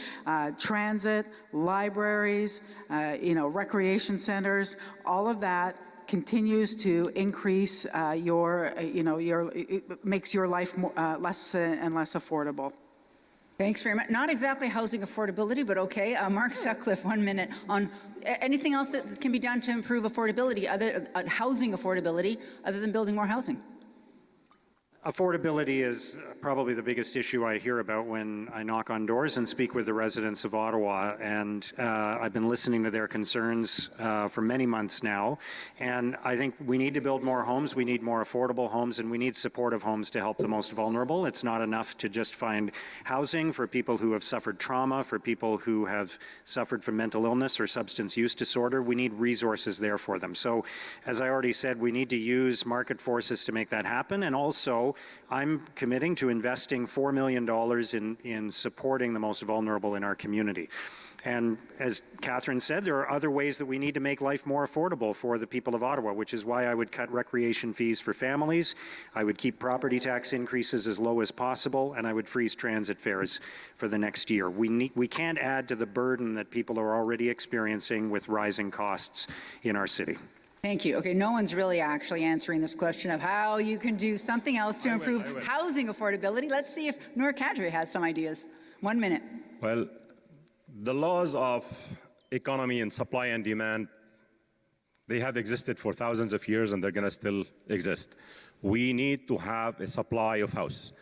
Transit, libraries, recreation centers, all of that continues to increase it makes your life more, less and less affordable. Thanks very much. Not exactly housing affordability, but okay. Mark Sutcliffe, 1 minute on anything else that can be done to improve affordability, housing affordability, other than building more housing. Affordability is probably the biggest issue I hear about when I knock on doors and speak with the residents of Ottawa. And I've been listening to their concerns for many months now. And I think we need to build more homes. We need more affordable homes, and we need supportive homes to help the most vulnerable. It's not enough to just find housing for people who have suffered trauma, for people who have suffered from mental illness or substance use disorder. We need resources there for them. So, as I already said, we need to use market forces to make that happen. And also, I'm committing to investing $4 million in supporting the most vulnerable in our community. And as Catherine said, there are other ways that we need to make life more affordable for the people of Ottawa, which is why I would cut recreation fees for families, I would keep property tax increases as low as possible, and I would freeze transit fares for the next year. We can't add to the burden that people are already experiencing with rising costs in our city. Thank you. Okay, no one's really actually answering this question of how you can do something else to improve housing affordability. Let's see if Nour Kadri has some ideas. 1 minute. Well, the laws of economy and supply and demand, they have existed for thousands of years, and they're going to still exist. We need to have a supply of houses.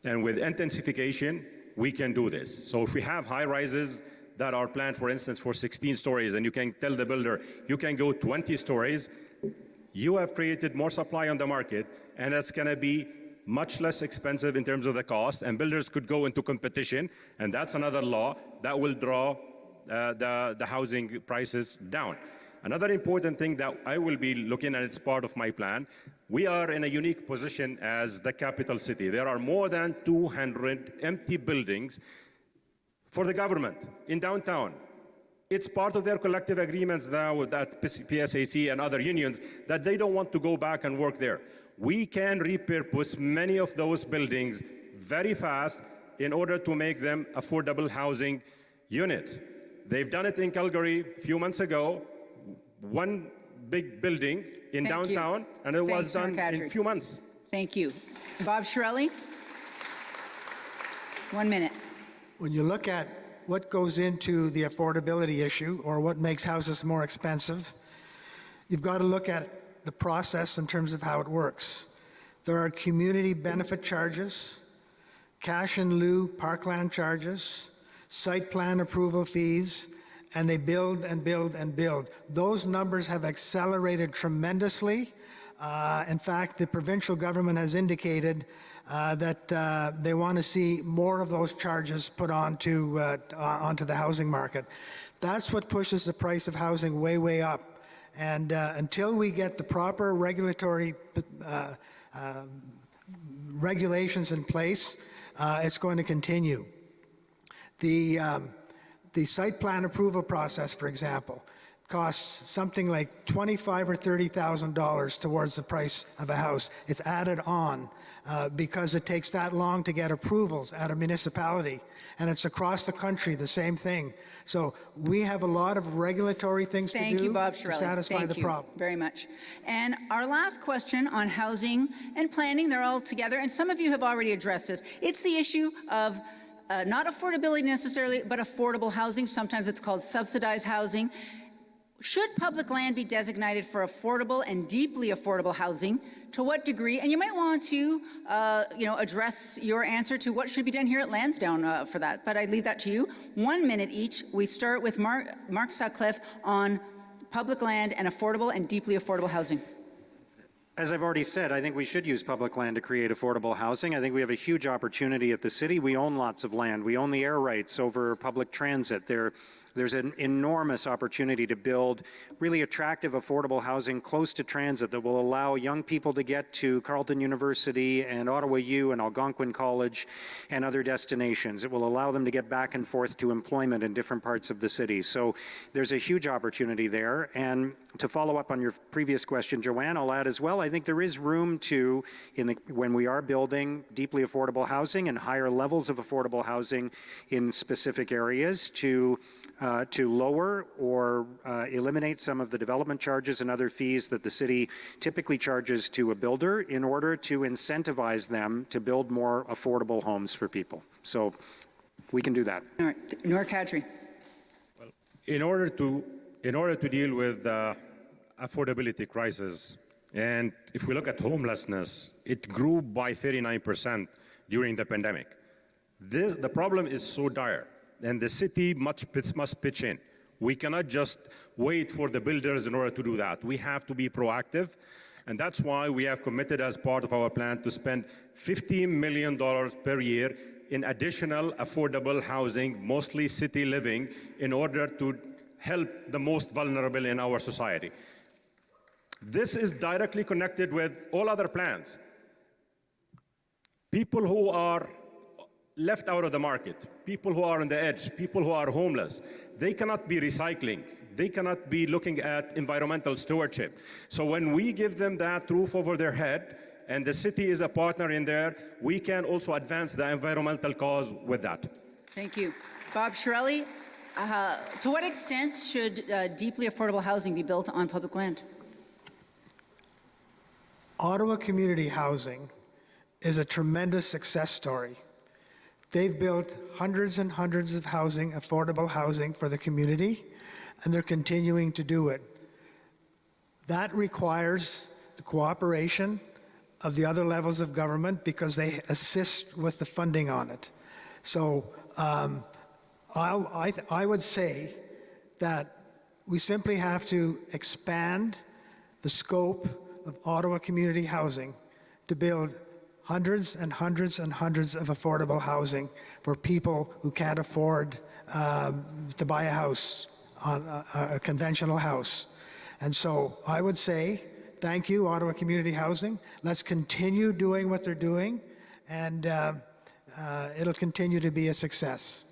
And with intensification, we can do this. So if we have high rises that are planned, for instance, for 16 stories, and you can tell the builder, you can go 20 stories, you have created more supply on the market, and that's going to be much less expensive in terms of the cost, and builders could go into competition, and that's another law that will draw the housing prices down. Another important thing that I will be looking at, it's part of my plan, we are in a unique position as the capital city. There are more than 200 empty buildings for the government in downtown. It's part of their collective agreements now with that PSAC and other unions that they don't want to go back and work there. We can repurpose many of those buildings very fast in order to make them affordable housing units. They've done it in Calgary a few months ago, one big building in downtown, and it was done in a few months. Thank you. Bob Chiarelli? 1 minute. When you look at what goes into the affordability issue or what makes houses more expensive, you've got to look at the process in terms of how it works. There are community benefit charges, cash in lieu parkland charges, site plan approval fees, and they build and build and build. Those numbers have accelerated tremendously. In fact, the provincial government has indicated that they want to see more of those charges put onto the housing market. That's what pushes the price of housing way, way up. And until we get the proper regulatory regulations in place, it's going to continue. The site plan approval process, for example, costs something like $25,000 or $30,000 towards the price of a house. It's added on because it takes that long to get approvals at a municipality, and it's across the country the same thing. So we have a lot of regulatory things to do Bob to Chiarelli. satisfy the problem. Thank you very much. And our last question on housing and planning, they're all together, and some of you have already addressed this. It's the issue of not affordability necessarily, but affordable housing. Sometimes it's called subsidized housing. Should public land be designated for affordable and deeply affordable housing? To what degree? And you might want to, address your answer to what should be done here at Lansdowne for that. But I leave that to you. 1 minute each. We start with Mark Sutcliffe on public land and affordable and deeply affordable housing. As I've already said, I think we should use public land to create affordable housing. I think we have a huge opportunity at the city. We own lots of land. We own the air rights over public transit. There there's an enormous opportunity to build really attractive, affordable housing close to transit that will allow young people to get to Carleton University and Ottawa U and Algonquin College and other destinations. It will allow them to get back and forth to employment in different parts of the city. So there's a huge opportunity there. And to follow up on your previous question, Joanne, I'll add as well, I think there is room to, when we are building deeply affordable housing and higher levels of affordable housing in specific areas, to lower or eliminate some of the development charges and other fees that the city typically charges to a builder in order to incentivize them to build more affordable homes for people. So we can do that. All right, Nour Kadri. In order to deal with the affordability crisis, and if we look at homelessness, it grew by 39% during the pandemic. The problem is so dire, and the city must pitch in. We cannot just wait for the builders in order to do that. We have to be proactive, and that's why we have committed as part of our plan to spend $15 million per year in additional affordable housing, mostly city living, in order to help the most vulnerable in our society. This is directly connected with all other plans. People who are left out of the market, people who are on the edge, people who are homeless, they cannot be recycling. They cannot be looking at environmental stewardship. So when we give them that roof over their head, and the city is a partner in there, we can also advance the environmental cause with that. Thank you. Bob Chiarelli, to what extent should deeply affordable housing be built on public land? Ottawa Community Housing is a tremendous success story. They've built hundreds and hundreds of affordable housing for the community, and they're continuing to do it. That requires the cooperation of the other levels of government because they assist with the funding on it. So I would say that we simply have to expand the scope of Ottawa Community Housing to build hundreds and hundreds and hundreds of affordable housing for people who can't afford to buy a house, a conventional house. And so I would say, thank you, Ottawa Community Housing. Let's continue doing what they're doing, and it'll continue to be a success.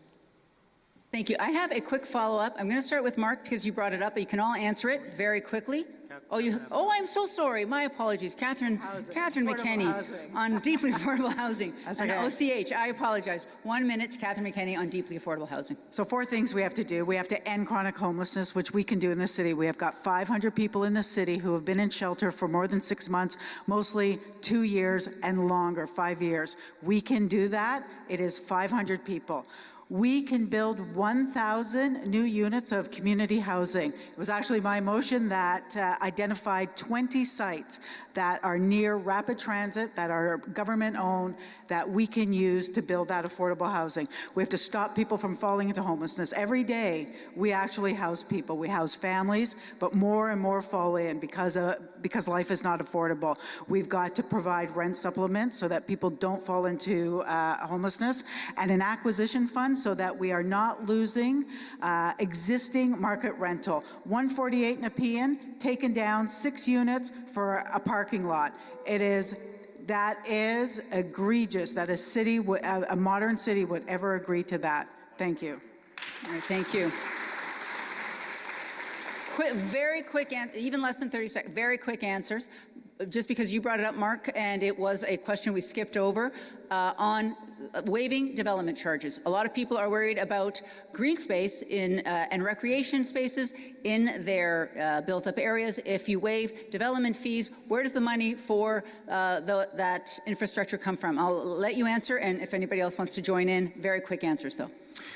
Thank you. I have a quick follow-up. I'm going to start with Mark because you brought it up, but you can all answer it very quickly. Oh, I'm so sorry. My apologies. Catherine McKenney on deeply affordable housing. That's on okay. OCH, I apologize. 1 minute, Catherine McKenney on deeply affordable housing. So 4 things we have to do. We have to end chronic homelessness, which we can do in the city. We have got 500 people in the city who have been in shelter for more than 6 months, mostly 2 years and longer, 5 years. We can do that. It is 500 people. We can build 1,000 new units of community housing. It was actually my motion that identified 20 sites that are near rapid transit, that are government-owned, that we can use to build that affordable housing. We have to stop people from falling into homelessness. Every day, we actually house people. We house families, but more and more fall in because life is not affordable. We've got to provide rent supplements so that people don't fall into homelessness, and an acquisition fund so that we are not losing existing market rental. 148 Nepean, taken down 6 units for a parking lot. That is egregious that a modern city would ever agree to that. Thank you. All right, thank you. Very quick, even less than 30 seconds, very quick answers. Just because you brought it up, Mark, and it was a question we skipped over on waiving development charges. A lot of people are worried about green space and recreation spaces in their built-up areas. If you waive development fees, where does the money for that infrastructure come from? I'll let you answer, and if anybody else wants to join in, very quick answers, though.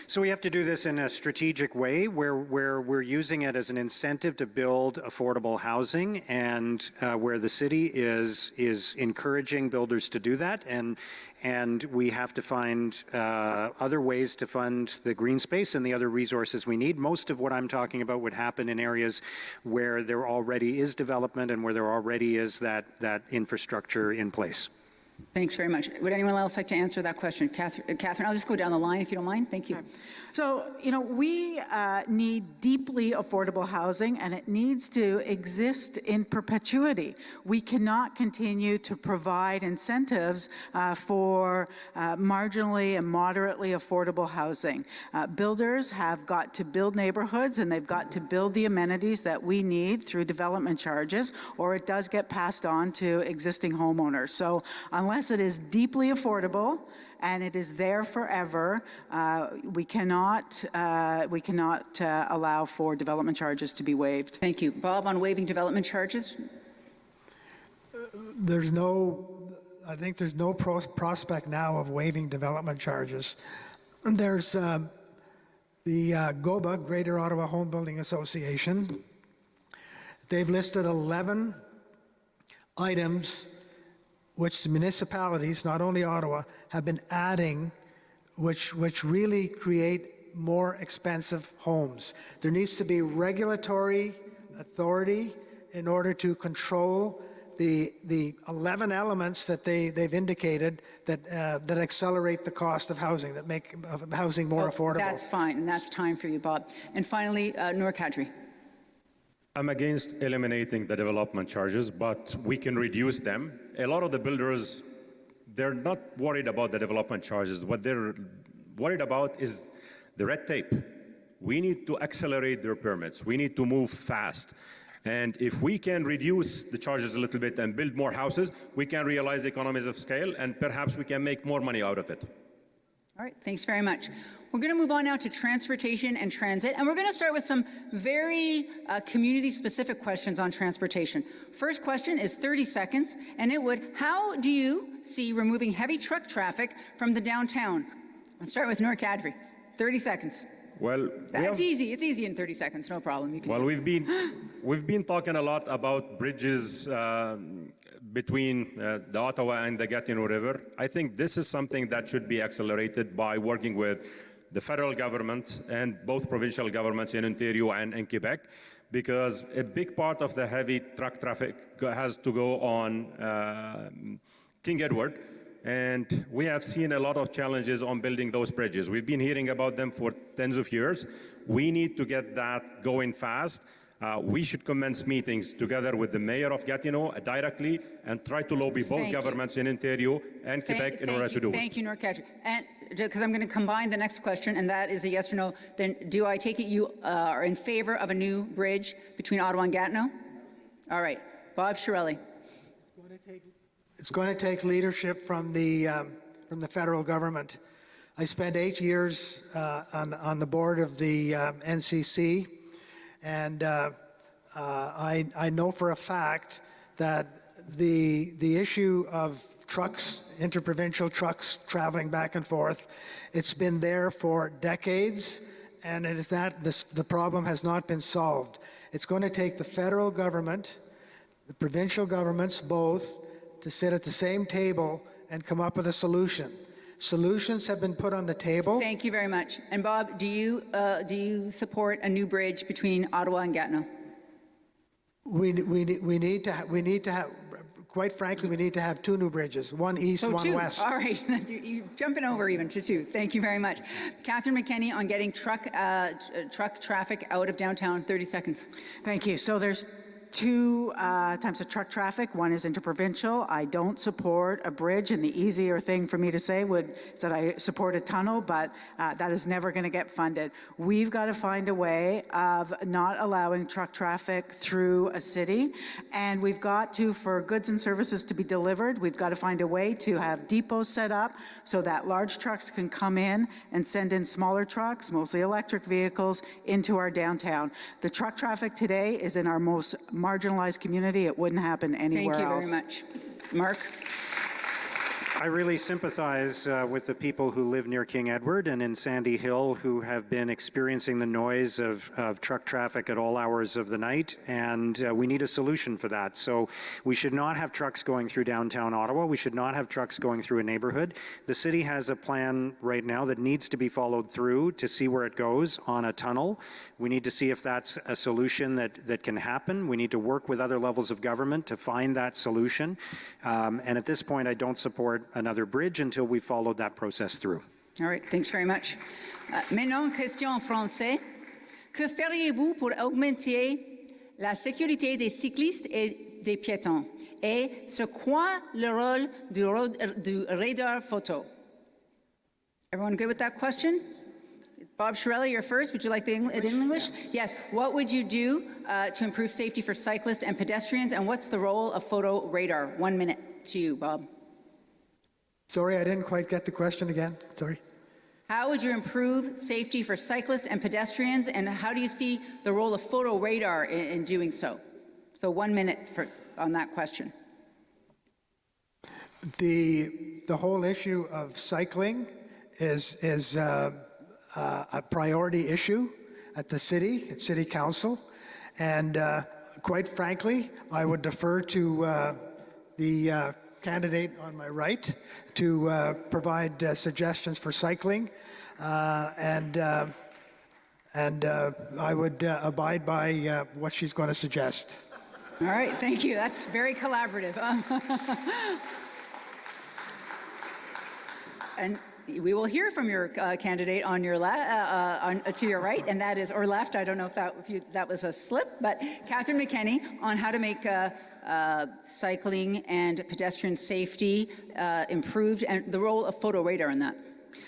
So we have to do this in a strategic way where we're using it as an incentive to build affordable housing, and where the city is encouraging builders to do that, and we have to find other ways to fund the green space and the other resources we need. Most of what I'm talking about would happen in areas where there already is development and where there already is that infrastructure in place. Thanks very much. Would anyone else like to answer that question? Catherine, I'll just go down the line if you don't mind. Thank you. So, we need deeply affordable housing, and it needs to exist in perpetuity. We cannot continue to provide incentives for marginally and moderately affordable housing. Builders have got to build neighborhoods, and they've got to build the amenities that we need through development charges, or it does get passed on to existing homeowners. So unless it is deeply affordable and it is there forever, we cannot allow for development charges to be waived. Thank you. Bob, on waiving development charges? I think there's no prospect now of waiving development charges. There's the GOBA, Greater Ottawa Home Building Association. They've listed 11 items which the municipalities, not only Ottawa, have been adding, which really create more expensive homes. There needs to be regulatory authority in order to control the 11 elements that they've indicated that accelerate the cost of housing, that make housing more affordable. That's fine, and that's time for you, Bob. And finally, Nour Kadri. I'm against eliminating the development charges, but we can reduce them. A lot of the builders, they're not worried about the development charges. What they're worried about is the red tape. We need to accelerate their permits. We need to move fast. And if we can reduce the charges a little bit and build more houses, we can realize economies of scale, and perhaps we can make more money out of it. All right, thanks very much. We're going to move on now to transportation and transit, and we're going to start with some very community-specific questions on transportation. First question is 30 seconds, and it would, how do you see removing heavy truck traffic from the downtown? Let's start with Nour Kadri. 30 seconds. Well, It's easy. It's easy in 30 seconds. No problem. You can well, we've been talking a lot about bridges between the Ottawa and the Gatineau River. I think this is something that should be accelerated by working with the federal government and both provincial governments in Ontario and in Quebec, because a big part of the heavy truck traffic has to go on King Edward. And we have seen a lot of challenges on building those bridges. We've been hearing about them for tens of years. We need to get that going fast. We should commence meetings together with the mayor of Gatineau directly and try to lobby both governments in Ontario and Quebec in order to do it. Thank you, Nour Kadri. And because I'm going to combine the next question, and that is a yes or no, then do I take it you are in favor of a new bridge between Ottawa and Gatineau? All right. Bob Chiarelli. It's going to take leadership from the federal government. I spent 8 years on the board of the NCC, and I know for a fact that the issue of trucks, interprovincial trucks traveling back and forth, it's been there for decades, and it is that the problem has not been solved. It's going to take the federal government, the provincial governments both, to sit at the same table and come up with a solution. Solutions have been put on the table. Thank you very much. And Bob, do you support a new bridge between Ottawa and Gatineau? We need to have. Quite frankly, we need to have 2 new bridges, one east, one west. All right, you're jumping over even to 2. Thank you very much. Catherine McKenney on getting truck traffic out of downtown. 30 seconds. Thank you. So there's 2 types of truck traffic. One is interprovincial. I don't support a bridge, and the easier thing for me to say is that I support a tunnel, but that is never going to get funded. We've got to find a way of not allowing truck traffic through a city, and we've got to, for goods and services to be delivered, we've got to find a way to have depots set up so that large trucks can come in and send in smaller trucks, mostly electric vehicles, into our downtown. The truck traffic today is in our most marginalized community. It wouldn't happen anywhere else. Thank you very much. Mark? I really sympathize with the people who live near King Edward and in Sandy Hill who have been experiencing the noise of truck traffic at all hours of the night, and we need a solution for that. So we should not have trucks going through downtown Ottawa. We should not have trucks going through a neighborhood. The city has a plan right now that needs to be followed through to see where it goes on a tunnel. We need to see if that's a solution that can happen. We need to work with other levels of government to find that solution. And at this point, I don't support another bridge until we followed that process through. All right, thanks very much. Maintenant, question en français. Que feriez-vous pour augmenter la sécurité des cyclistes et des piétons? Et c'est quoi le rôle du radar photo? Everyone good with that question? Bob Chiarelli, you're first. Would you like it in English? Yes. What would you do to improve safety for cyclists and pedestrians, and what's the role of photo radar? 1 minute to you, Bob. Sorry, I didn't quite get the question again. Sorry. How would you improve safety for cyclists and pedestrians, and how do you see the role of photo radar in doing so? So 1 minute on that question. The whole issue of cycling is a priority issue at the city council, and quite frankly, I would defer to the candidate on my right to provide suggestions for cycling, and I would abide by what she's going to suggest. All right, thank you. That's very collaborative. And we will hear from your candidate on your to your right, and that is, or left. I don't know if that was a slip, but Catherine McKenney on how to make cycling and pedestrian safety improved, and the role of photo radar in that.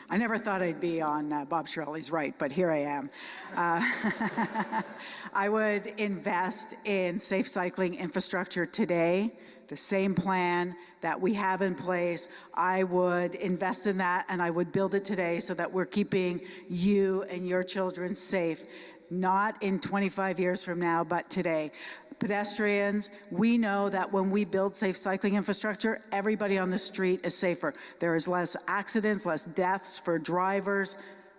I never thought I'd be on Bob Chiarelli's right, but here I am. I would invest in safe cycling infrastructure today, the same plan that we have in place. I would invest in that, and I would build it today so that we're keeping you and your children safe, not in 25 years from now, but today. Pedestrians, we know that when we build safe cycling infrastructure, everybody on the street is safer. There is less accidents, less deaths for drivers,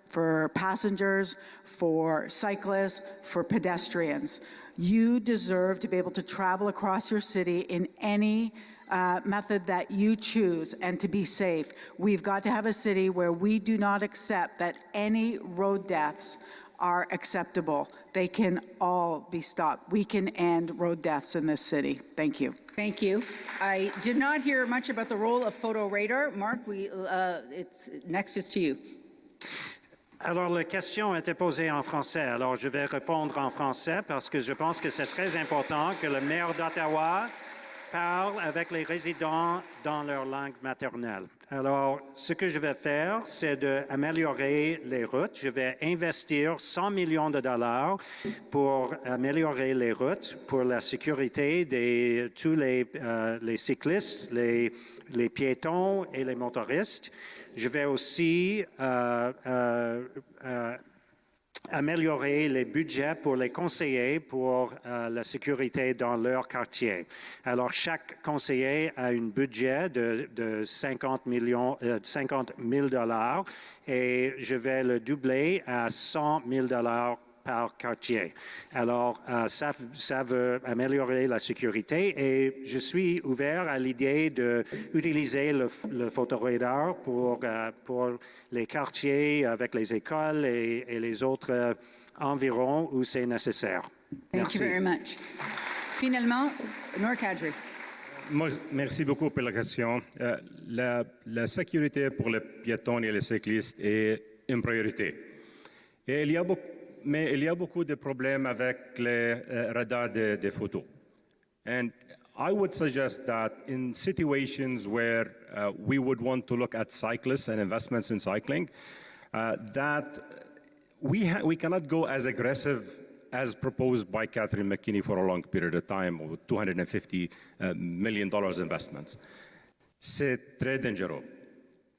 for passengers, for cyclists, for pedestrians. You deserve to be able to travel across your city in any method that you choose and to be safe. We've got to have a city where we do not accept that any road deaths are acceptable. They can all be stopped. We can end road deaths in this city. Thank you. Thank you. I did not hear much about the role of photo radar. Mark, next is to you. Alors, la question était posée en français. Alors, je vais répondre en français parce que je pense que c'est très important que le maire d'Ottawa parle avec les résidents dans leur langue maternelle. Alors, ce que je vais faire, c'est d'améliorer les routes. Je vais investir 100 millions de dollars pour améliorer les routes, pour la sécurité de tous les cyclistes, les piétons et les motoristes. Je vais aussi améliorer les budgets pour les conseillers pour la sécurité dans leur quartier. Alors, chaque conseiller a un budget de 50 000 dollars et je vais le doubler à 100 000 dollars par quartier. Alors, ça veut améliorer la sécurité et je suis ouvert à l'idée d'utiliser le photoradar pour les quartiers avec les écoles et les autres environs où c'est nécessaire. Thank you very much. Finalement, Nour Kadri. Merci beaucoup pour la question. La sécurité pour les piétons et les cyclistes est une priorité. Et mais il y a beaucoup de problèmes avec les radars des photos. And I would suggest that in situations where we would want to look at cyclists and investments in cycling, that we cannot go as aggressive as proposed by Catherine McKenney for a long period of time, with $250 million investments. C'est très dangereux.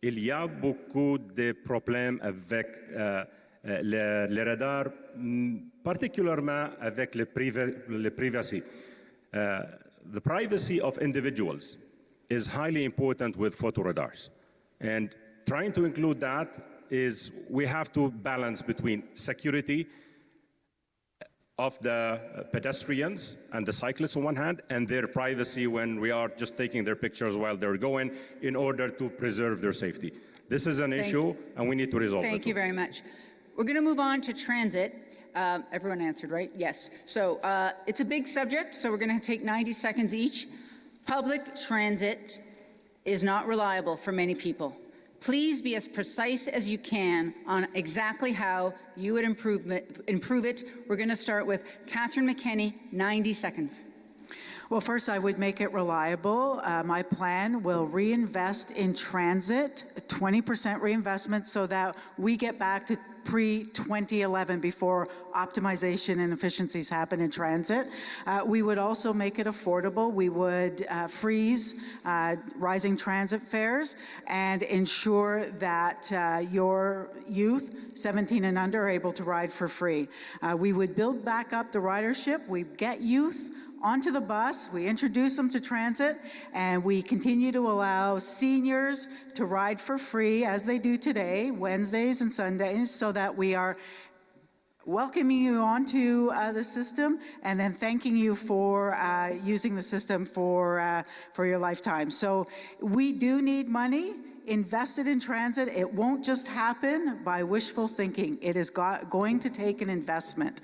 Il y a beaucoup de problèmes avec les radars, particulièrement avec le privacy. The privacy of individuals is highly important with photo radars. And trying to include that is we have to balance between security of the pedestrians and the cyclists on one hand, and their privacy when we are just taking their pictures while they're going in order to preserve their safety. This is an issue, and we need to resolve it. Thank you very much. We're going to move on to transit. Everyone answered, right? Yes. So it's a big subject, so we're going to take 90 seconds each. Public transit is not reliable for many people. Please be as precise as you can on exactly how you would improve it. We're going to start with Catherine McKenney, 90 seconds. Well, first, I would make it reliable. My plan will reinvest in transit, 20% reinvestment, so that we get back to pre-2011 before optimization and efficiencies happen in transit. We would also make it affordable. We would freeze rising transit fares and ensure that your youth, 17 and under, are able to ride for free. We would build back up the ridership. We get youth onto the bus, we introduce them to transit, and we continue to allow seniors to ride for free, as they do today, Wednesdays and Sundays, so that we are welcoming you onto the system and then thanking you for using the system for your lifetime. So we do need money invested in transit. It won't just happen by wishful thinking. It is going to take an investment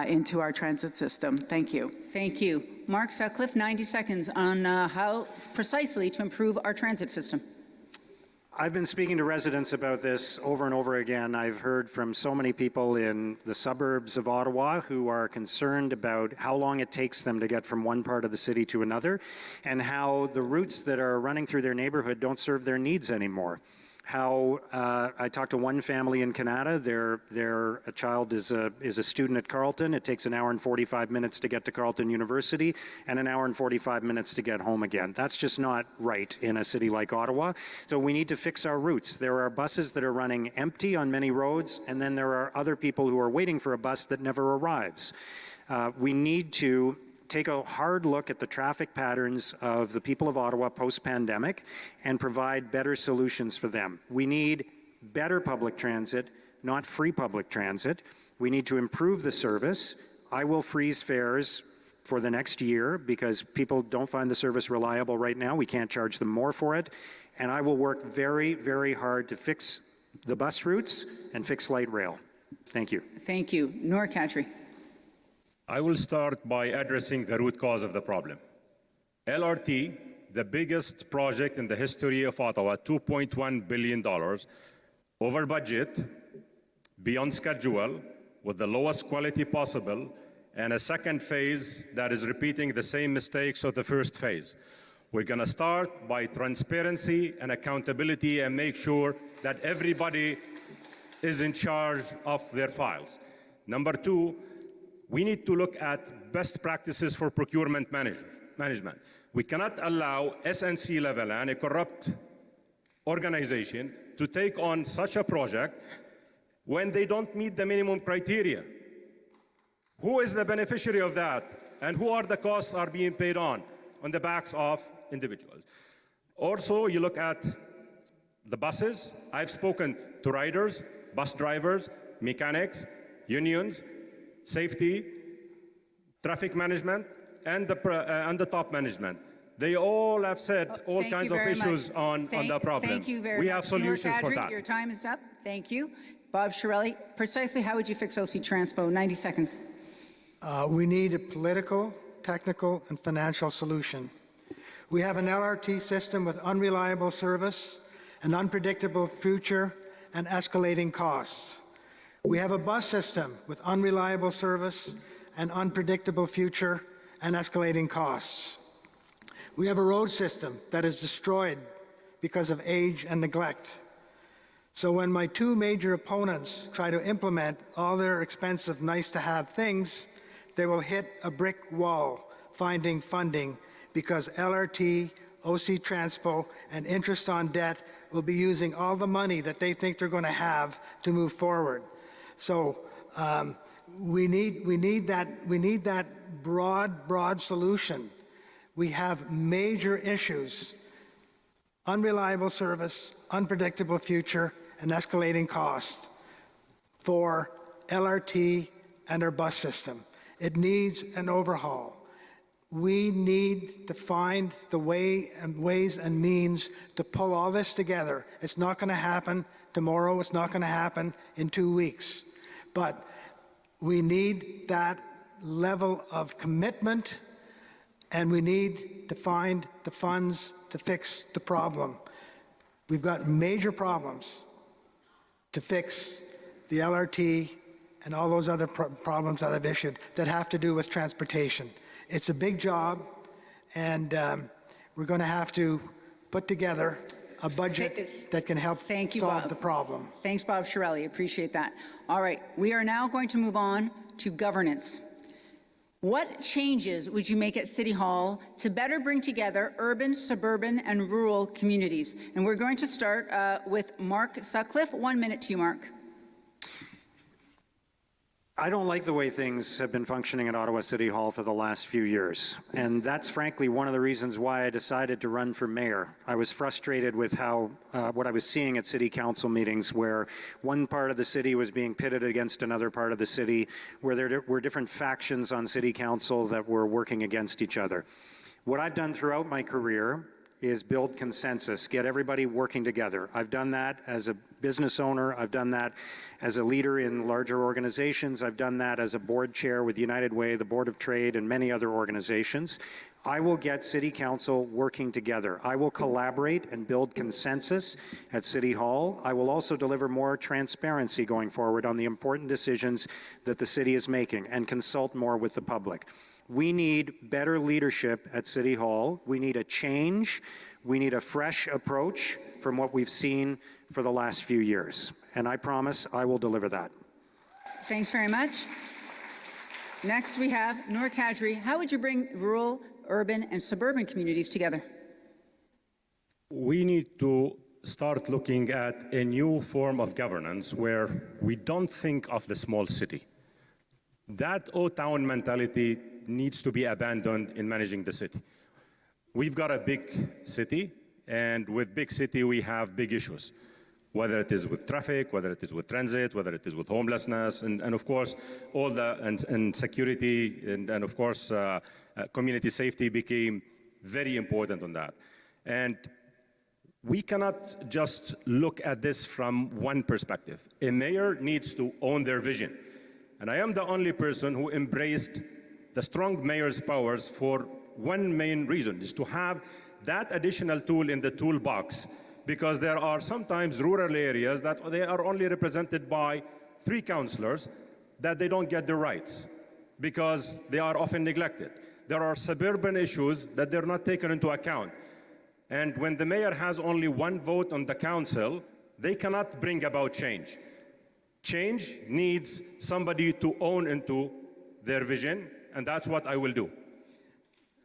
into our transit system. Thank you. Thank you. Mark Sutcliffe, 90 seconds on how precisely to improve our transit system. I've been speaking to residents about this over and over again. I've heard from so many people in the suburbs of Ottawa who are concerned about how long it takes them to get from one part of the city to another, and how the routes that are running through their neighborhood don't serve their needs anymore. How I talked to one family in Canada. Their child is a student at Carleton. It takes an hour and 45 minutes to get to Carleton University and an hour and 45 minutes to get home again. That's just not right in a city like Ottawa. So we need to fix our routes. There are buses that are running empty on many roads, and then there are other people who are waiting for a bus that never arrives. We need to take a hard look at the traffic patterns of the people of Ottawa post-pandemic and provide better solutions for them. We need better public transit, not free public transit. We need to improve the service. I will freeze fares for the next year because people don't find the service reliable right now. We can't charge them more for it. And I will work very, very hard to fix the bus routes and fix light rail. Thank you. Thank you. Nour Kadri. I will start by addressing the root cause of the problem. LRT, the biggest project in the history of Ottawa, $2.1 billion, over budget, beyond schedule, with the lowest quality possible, and a second phase that is repeating the same mistakes of the first phase. We're going to start by transparency and accountability and make sure that everybody is in charge of their files. Number two, we need to look at best practices for procurement management. We cannot allow SNC level and a corrupt organization to take on such a project when they don't meet the minimum criteria. Who is the beneficiary of that? And who are the costs are being paid on the backs of individuals? Also, you look at the buses. I've spoken to riders, bus drivers, mechanics, unions, safety, traffic management, and the top management. They all have said all kinds of issues on the problem. Thank you very much. We have solutions for that. Your time is up. Thank you. Bob Chiarelli, precisely how would you fix OC Transpo? 90 seconds. We need a political, technical, and financial solution. We have an LRT system with unreliable service, an unpredictable future, and escalating costs. We have a bus system with unreliable service, an unpredictable future, and escalating costs. We have a road system that is destroyed because of age and neglect. So when my two major opponents try to implement all their expensive, nice-to-have things, they will hit a brick wall finding funding because LRT, OC Transpo, and interest on debt will be using all the money that they think they're going to have to move forward. So we need that broad solution. We have major issues unreliable service, unpredictable future, and escalating costs for LRT and our bus system. It needs an overhaul. We need to find the ways and means to pull all this together. It's not going to happen tomorrow. It's not going to happen in 2 weeks. But we need that level of commitment, and we need to find the funds to fix the problem. We've got major problems to fix the LRT and all those other problems that I've issued that have to do with transportation. It's a big job, and we're going to have to put together a budget that can help solve the problem. Thanks, Bob Chiarelli. Appreciate that. All right, we are now going to move on to governance. What changes would you make at City Hall to better bring together urban, suburban, and rural communities? And we're going to start with Mark Sutcliffe. 1 minute to you, Mark. I don't like the way things have been functioning at Ottawa City Hall for the last few years. And that's frankly one of the reasons why I decided to run for mayor. I was frustrated with how what I was seeing at city council meetings, where one part of the city was being pitted against another part of the city, where there were different factions on city council that were working against each other. What I've done throughout my career is build consensus, get everybody working together. I've done that as a business owner. I've done that as a leader in larger organizations. I've done that as a board chair with United Way, the Board of Trade, and many other organizations. I will get City Council working together. I will collaborate and build consensus at City Hall. I will also deliver more transparency going forward on the important decisions that the city is making and consult more with the public. We need better leadership at City Hall. We need a change. We need a fresh approach from what we've seen for the last few years. And I promise I will deliver that. Thanks very much. Next, we have Nour Kadri. How would you bring rural, urban, and suburban communities together? We need to start looking at a new form of governance where we don't think of the small city. That old town mentality needs to be abandoned in managing the city. We've got a big city, and with big city we have big issues, whether it is with traffic, whether it is with transit, whether it is with homelessness, and of course all the and security and of course community safety became very important on that. And we cannot just look at this from one perspective. A mayor needs to own their vision. And I am the only person who embraced the strong mayor's powers for one main reason, is to have that additional tool in the toolbox, because there are sometimes rural areas that they are only represented by 3 councillors, that they don't get their rights because they are often neglected. There are suburban issues that they're not taken into account. And when the mayor has only 1 vote on the council, they cannot bring about change. Change needs somebody to own into their vision, and that's what I will do.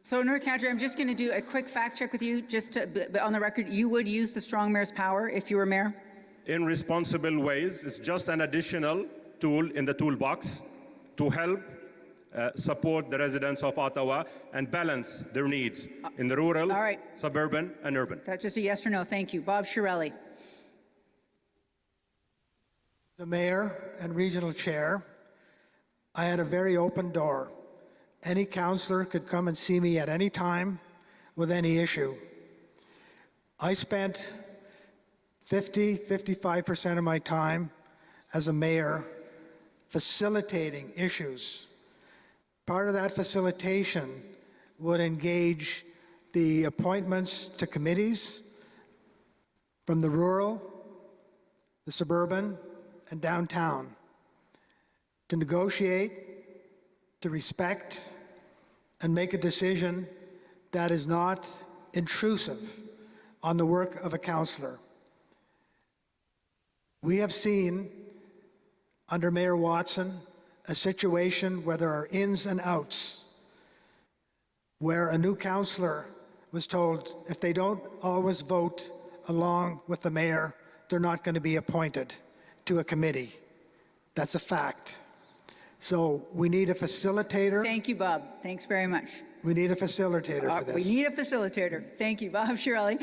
So, Nour Kadri, I'm just going to do a quick fact check with you, just to, on the record. You would use the strong mayor's power if you were mayor? In responsible ways. It's just an additional tool in the toolbox to help support the residents of Ottawa and balance their needs in the rural, suburban, and urban. That's just a yes or no. Thank you. Bob Chiarelli. The mayor and regional chair, I had a very open door. Any councillor could come and see me at any time with any issue. I spent 55% of my time as a mayor facilitating issues. Part of that facilitation would engage the appointments to committees from the rural, the suburban, and downtown to negotiate, to respect, and make a decision that is not intrusive on the work of a councillor. We have seen under Mayor Watson a situation where there are ins and outs, where a new councillor was told if they don't always vote along with the mayor, they're not going to be appointed to a committee. That's a fact. So we need a facilitator. Thank you, Bob. Thanks very much. We need a facilitator for this. We need a facilitator. Thank you, Bob Chiarelli.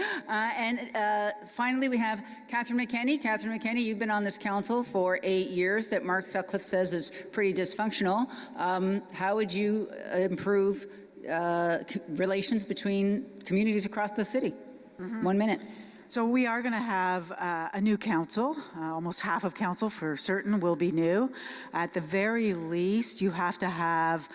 Finally, we have Catherine McKenney. Catherine McKenney, you've been on this council for 8 years that Mark Sutcliffe says is pretty dysfunctional. How would you improve relations between communities across the city? 1 minute. So we are going to have a new council. Almost half of council for certain will be new. At the very least, you have to have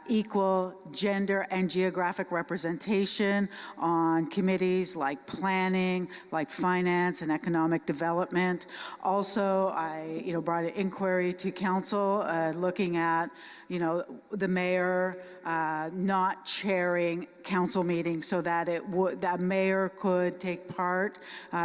equal gender and geographic representation on committees like planning, like finance and economic development. Also, I brought an inquiry to council looking at the mayor not chairing council meetings so that that mayor could take part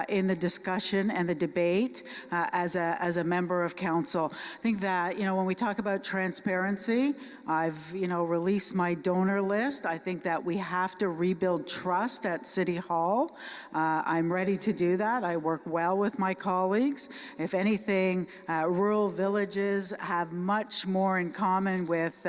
in the discussion and the debate as a member of council. I think that when we talk about transparency, I've released my donor list. I think that we have to rebuild trust at City Hall. I'm ready to do that. I work well with my colleagues. If anything, rural villages have much more in common with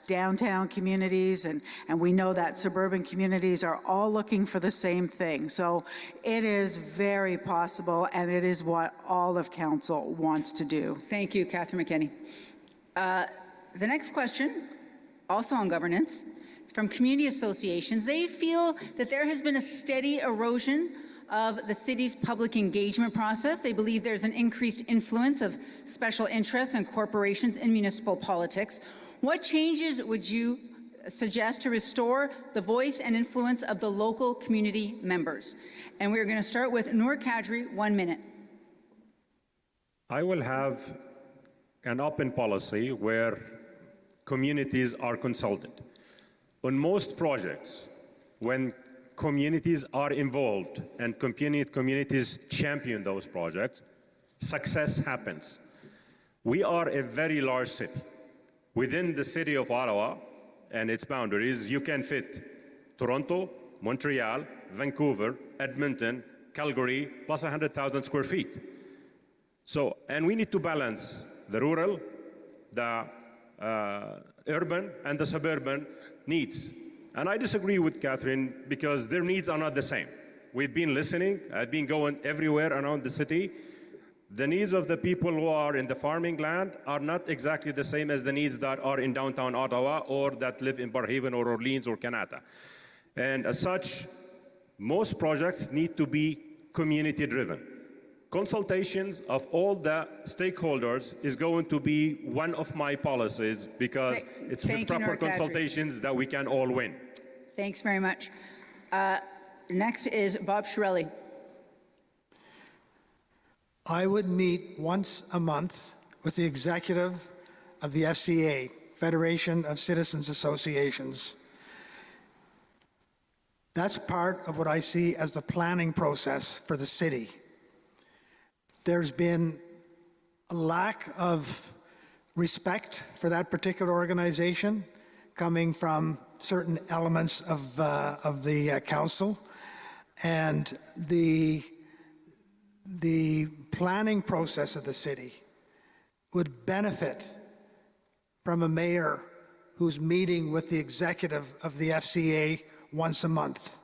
downtown communities, and we know that suburban communities are all looking for the same thing. So it is very possible, and it is what all of council wants to do. Thank you, Catherine McKenney. The next question, also on governance, is from community associations. They feel that there has been a steady erosion of the city's public engagement process. They believe there's an increased influence of special interests and corporations in municipal politics. What changes would you suggest to restore the voice and influence of the local community members? And we're going to start with Nour Kadri, 1 minute. I will have an open policy where communities are consulted. On most projects, when communities are involved and communities champion those projects, success happens. We are a very large city. Within the city of Ottawa and its boundaries, you can fit Toronto, Montreal, Vancouver, Edmonton, Calgary, plus 100,000 square feet. So, and we need to balance the rural, the urban, and the suburban needs. And I disagree with Catherine because their needs are not the same. We've been listening, I've been going everywhere around the city. The needs of the people who are in the farming land are not exactly the same as the needs that are in downtown Ottawa or that live in Barrhaven or Orleans or Kanata. And as such, most projects need to be community-driven. Consultations of all the stakeholders is going to be one of my policies because it's with proper consultations that we can all win. Thanks very much. Next is Bob Chiarelli. I would meet once a month with the executive of the FCA, Federation of Citizens Associations. That's part of what I see as the planning process for the city. There's been a lack of respect for that particular organization coming from certain elements of the council, and the planning process of the city would benefit from a mayor who's meeting with the executive of the FCA once a month.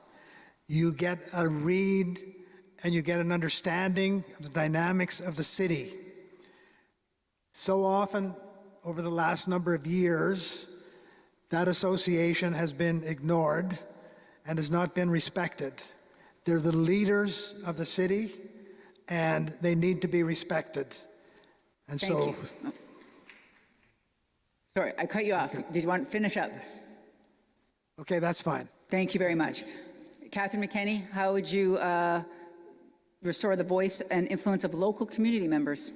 You get a read and you get an understanding of the dynamics of the city. So often, over the last number of years, that association has been ignored and has not been respected. They're the leaders of the city, and they need to be respected. And Thank you. Sorry, I cut you off. Did you want to finish up? Okay, that's fine. Thank you very much. Catherine McKenney, how would you restore the voice and influence of local community members?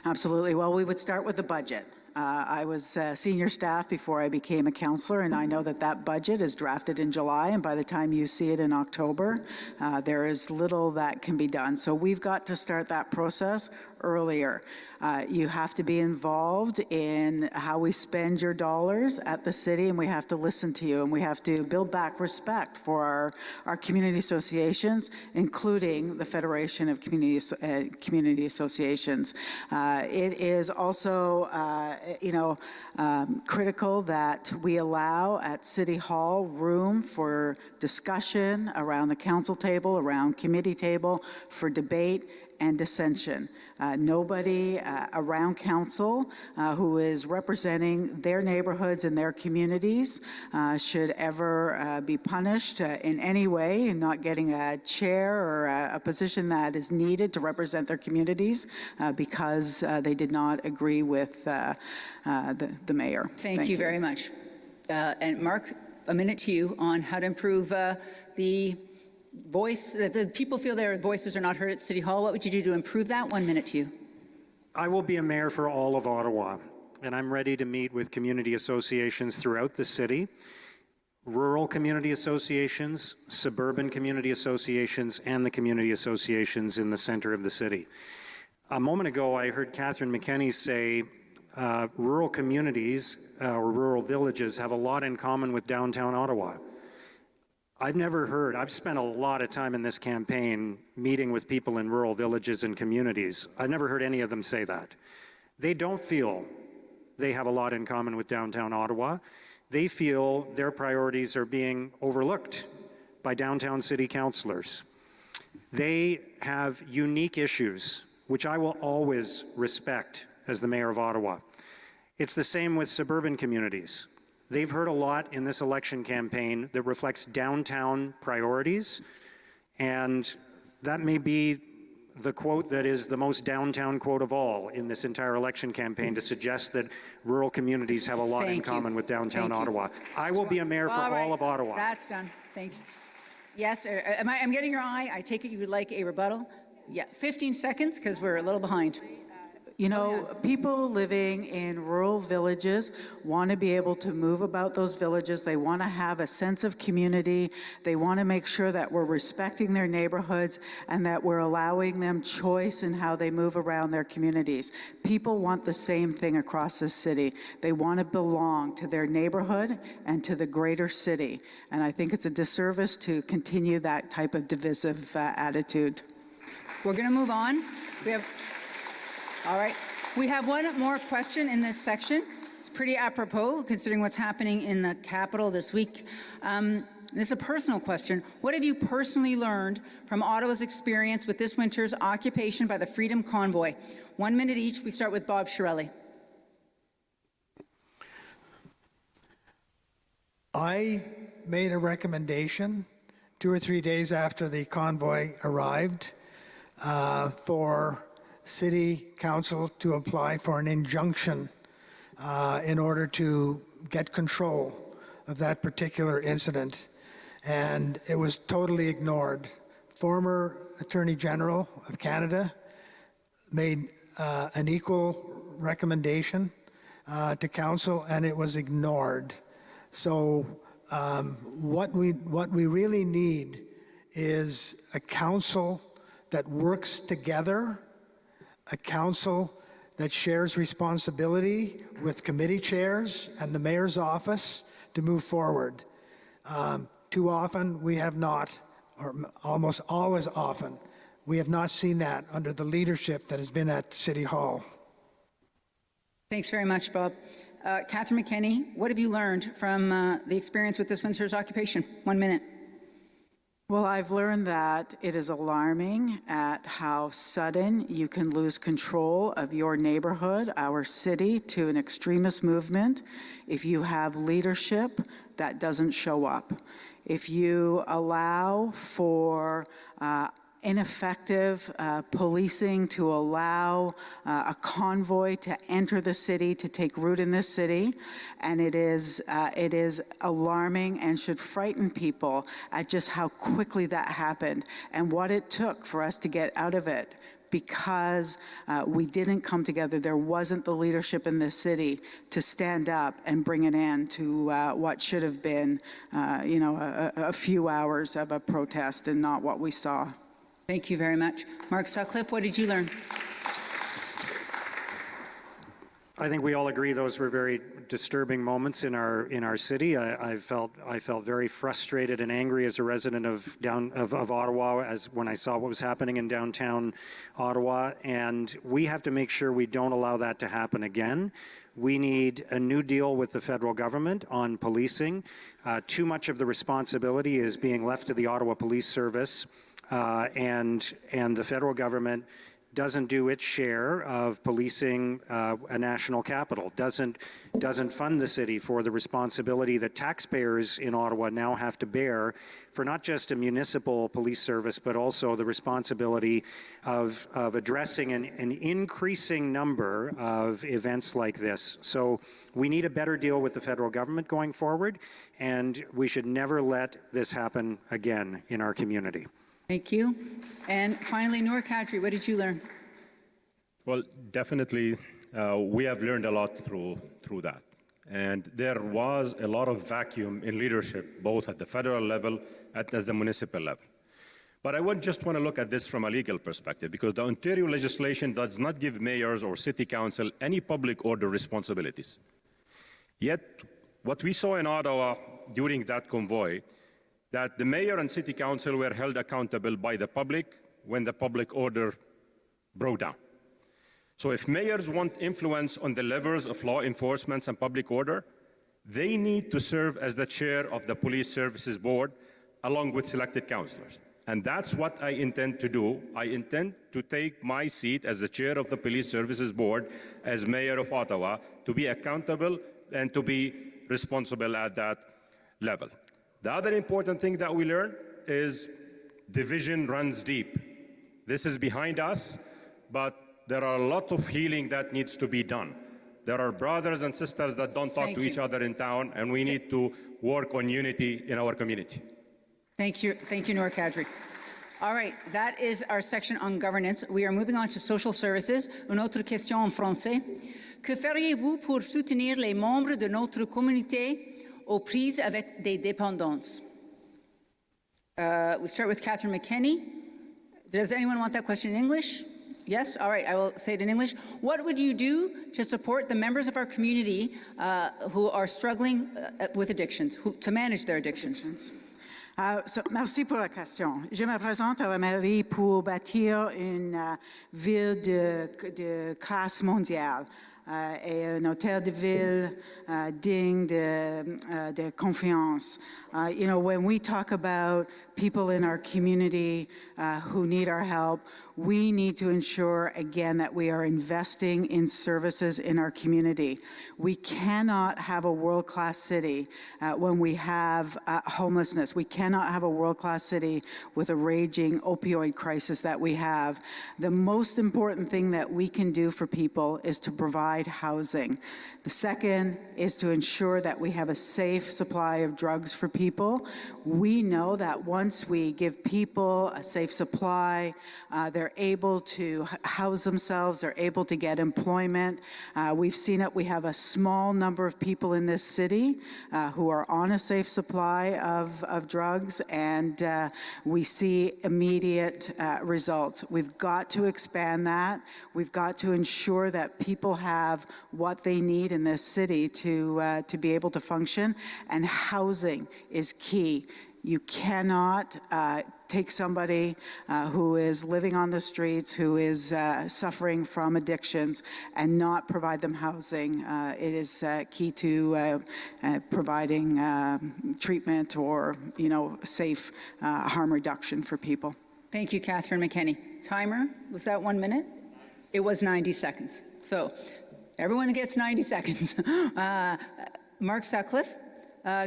Absolutely. Well, we would start with the budget. I was senior staff before I became a councillor, and I know that that budget is drafted in July, and by the time you see it in October, there is little that can be done. So we've got to start that process earlier. You have to be involved in how we spend your dollars at the city, and we have to listen to you, and we have to build back respect for our community associations, including the Federation of Community Associations. It is also, critical that we allow at City Hall room for discussion around the council table, around committee table, for debate and dissension. Nobody around council who is representing their neighborhoods and their communities should ever be punished in any way in not getting a chair or a position that is needed to represent their communities because they did not agree with the mayor. Thank you very much. And Mark, a minute to you on how to improve the voice. If the people feel their voices are not heard at City Hall, what would you do to improve that? 1 minute to you. I will be a mayor for all of Ottawa, and I'm ready to meet with community associations throughout the city, rural community associations, suburban community associations, and the community associations in the center of the city. A moment ago, I heard Catherine McKenney say rural communities or rural villages have a lot in common with downtown Ottawa. I've spent a lot of time in this campaign meeting with people in rural villages and communities. I've never heard any of them say that. They don't feel they have a lot in common with downtown Ottawa. They feel their priorities are being overlooked by downtown city councillors. They have unique issues, which I will always respect as the mayor of Ottawa. It's the same with suburban communities. They've heard a lot in this election campaign that reflects downtown priorities, and that may be the quote that is the most downtown quote of all in this entire election campaign, to suggest that rural communities have a lot in common with downtown Ottawa. I will be a mayor for all of Ottawa. That's done. Thanks. Yes, I'm getting your eye. I take it you would like a rebuttal? Yeah, 15 seconds, because we're a little behind. You know, people living in rural villages want to be able to move about those villages. They want to have a sense of community. They want to make sure that we're respecting their neighborhoods and that we're allowing them choice in how they move around their communities. People want the same thing across the city. They want to belong to their neighborhood and to the greater city. And I think it's a disservice to continue that type of divisive attitude. We're going to move on. All right. We have one more question in this section. It's pretty apropos, considering what's happening in the Capitol this week. This is a personal question. What have you personally learned from Ottawa's experience with this winter's occupation by the Freedom Convoy? 1 minute each. We start with Bob Chiarelli. I made a recommendation 2 or 3 days after the convoy arrived for City Council to apply for an injunction in order to get control of that particular incident, and it was totally ignored. Former Attorney General of Canada made an equal recommendation to Council, and it was ignored. So what we really need is a Council that works together, a Council that shares responsibility with committee chairs and the mayor's office to move forward. Too often we have not, or almost always often, we have not seen that under the leadership that has been at City Hall. Thanks very much, Bob. Catherine McKenney, what have you learned from the experience with this winter's occupation? 1 minute. Well, I've learned that it is alarming at how sudden you can lose control of your neighborhood, our city, to an extremist movement if you have leadership that doesn't show up. If you allow for ineffective policing, to allow a convoy to enter the city, to take root in this city, and it is alarming and should frighten people at just how quickly that happened and what it took for us to get out of it, because we didn't come together. There wasn't the leadership in this city to stand up and bring an end to what should have been, a few hours of a protest and not what we saw. Thank you very much. Mark Sutcliffe, what did you learn? I think we all agree those were very disturbing moments in our city. I felt very frustrated and angry as a resident of Ottawa as when I saw what was happening in downtown Ottawa, and we have to make sure we don't allow that to happen again. We need a new deal with the federal government on policing. Too much of the responsibility is being left to the Ottawa Police Service, and the federal government doesn't do its share of policing a national capital, doesn't fund the city for the responsibility that taxpayers in Ottawa now have to bear for not just a municipal police service, but also the responsibility of addressing an increasing number of events like this. So we need a better deal with the federal government going forward, and we should never let this happen again in our community. Thank you. And finally, Nour Kadri, what did you learn? Well, definitely, we have learned a lot through that. And there was a lot of vacuum in leadership, both at the federal level and at the municipal level. But I would just want to look at this from a legal perspective, because the Ontario legislation does not give mayors or city council any public order responsibilities. Yet, what we saw in Ottawa during that convoy, that the mayor and city council were held accountable by the public when the public order broke down. So if mayors want influence on the levers of law enforcement and public order, they need to serve as the chair of the Police Services Board along with selected councillors. And that's what I intend to do. I intend to take my seat as the chair of the Police Services Board as mayor of Ottawa to be accountable and to be responsible at that level. The other important thing that we learned is division runs deep. This is behind us, but there are a lot of healing that needs to be done. There are brothers and sisters that don't talk to each other in town, and we need to work on unity in our community. Thank you, Nour Kadri. All right, that is our section on governance. We are moving on to social services. Une autre question en français. Que feriez-vous pour soutenir les membres de notre communauté aux prises avec des dépendances? We start with Catherine McKenney. Does anyone want that question in English? Yes? All right, I will say it in English. What would you do to support the members of our community who are struggling with addictions, to manage their addictions? Merci pour la question. Je me présente à la mairie pour bâtir une ville de classe mondiale. Et un hôtel de ville digne de confiance. You know, when we talk about people in our community who need our help, we need to ensure, again, that we are investing in services in our community. We cannot have a world-class city when we have homelessness. We cannot have a world-class city with a raging opioid crisis that we have. The most important thing that we can do for people is to provide housing. The second is to ensure that we have a safe supply of drugs for people. We know that once we give people a safe supply, they're able to house themselves, they're able to get employment. We've seen it. We have a small number of people in this city who are on a safe supply of drugs, and we see immediate results. We've got to expand that. We've got to ensure that people have what they need in this city to be able to function, and housing is key. You cannot take somebody who is living on the streets, who is suffering from addictions, and not provide them housing. It is key to providing treatment or, you know, safe harm reduction for people. Thank you, Catherine McKenney. Timer, was that 1 minute? It was 90 seconds. So everyone gets 90 seconds. Mark Sutcliffe,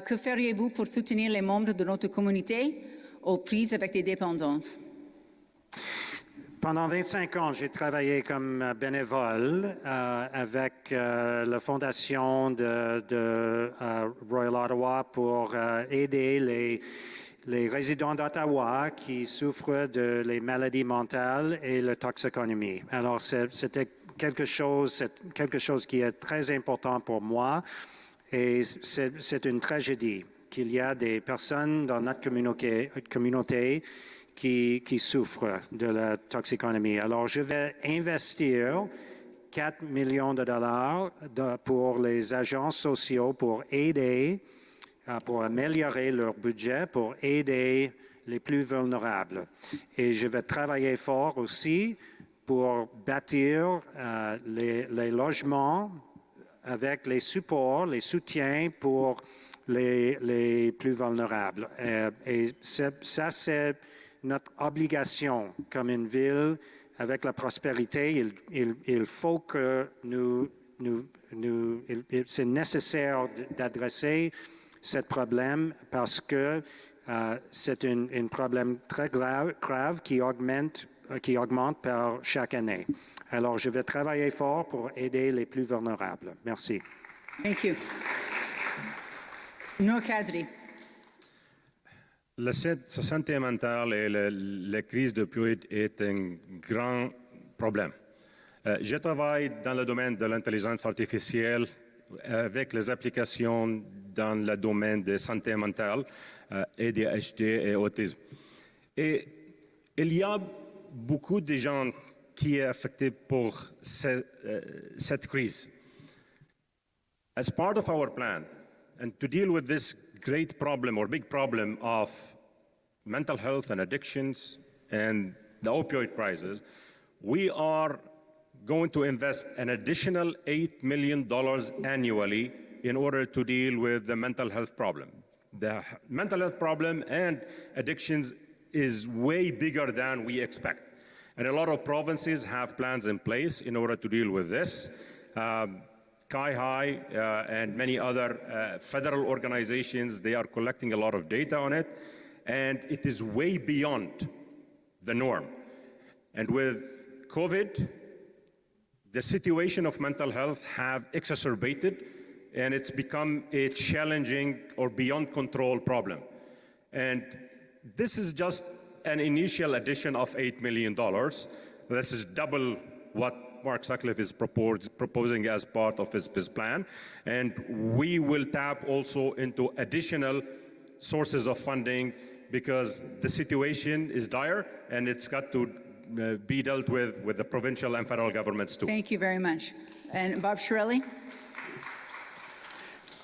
que feriez-vous pour soutenir les membres de notre communauté aux prises avec des dépendances? Pendant 25 ans, j'ai travaillé comme bénévole avec la fondation de Royal Ottawa pour aider les résidents d'Ottawa qui souffrent de les maladies mentales et la toxicomanie. Alors, c'était quelque chose qui est très important pour moi, et c'est une tragédie qu'il y a des personnes dans notre communauté qui souffrent de la toxicomanie. Alors, je vais investir 4 millions de dollars pour les agents sociaux pour aider, pour améliorer leur budget, pour aider les plus vulnérables. Et je vais travailler fort aussi pour bâtir les logements avec les supports, les soutiens pour les plus vulnérables. Et ça, c'est notre obligation comme une ville avec la prospérité. Il faut que c'est nécessaire d'adresser ce problème parce que c'est un problème très grave qui augmente par chaque année. Alors, je vais travailler fort pour aider les plus vulnérables. Merci. Thank you. Nour Kadri. La santé mentale et la crise d'opioïdes est un grand problème. Je travaille dans le domaine de l'intelligence artificielle avec les applications dans le domaine de santé mentale, ADHD et autisme. Et il y a beaucoup de gens qui sont affectés par cette crise. As part of our plan, and to deal with this great problem or big problem of mental health and addictions and the opioid crisis, we are going to invest an additional $8 million annually in order to deal with the mental health problem. The mental health problem and addictions is way bigger than we expect. And a lot of provinces have plans in place in order to deal with this. High and many other federal organizations, they are collecting a lot of data on it, and it is way beyond the norm. And with COVID, the situation of mental health have exacerbated, and it's become a challenging or beyond control problem. And this is just an initial addition of $8 million. This is double what Mark Sutcliffe is proposing as part of his plan. And we will tap also into additional sources of funding because the situation is dire and it's got to be dealt with the provincial and federal governments too. Thank you very much. And Bob Chiarelli?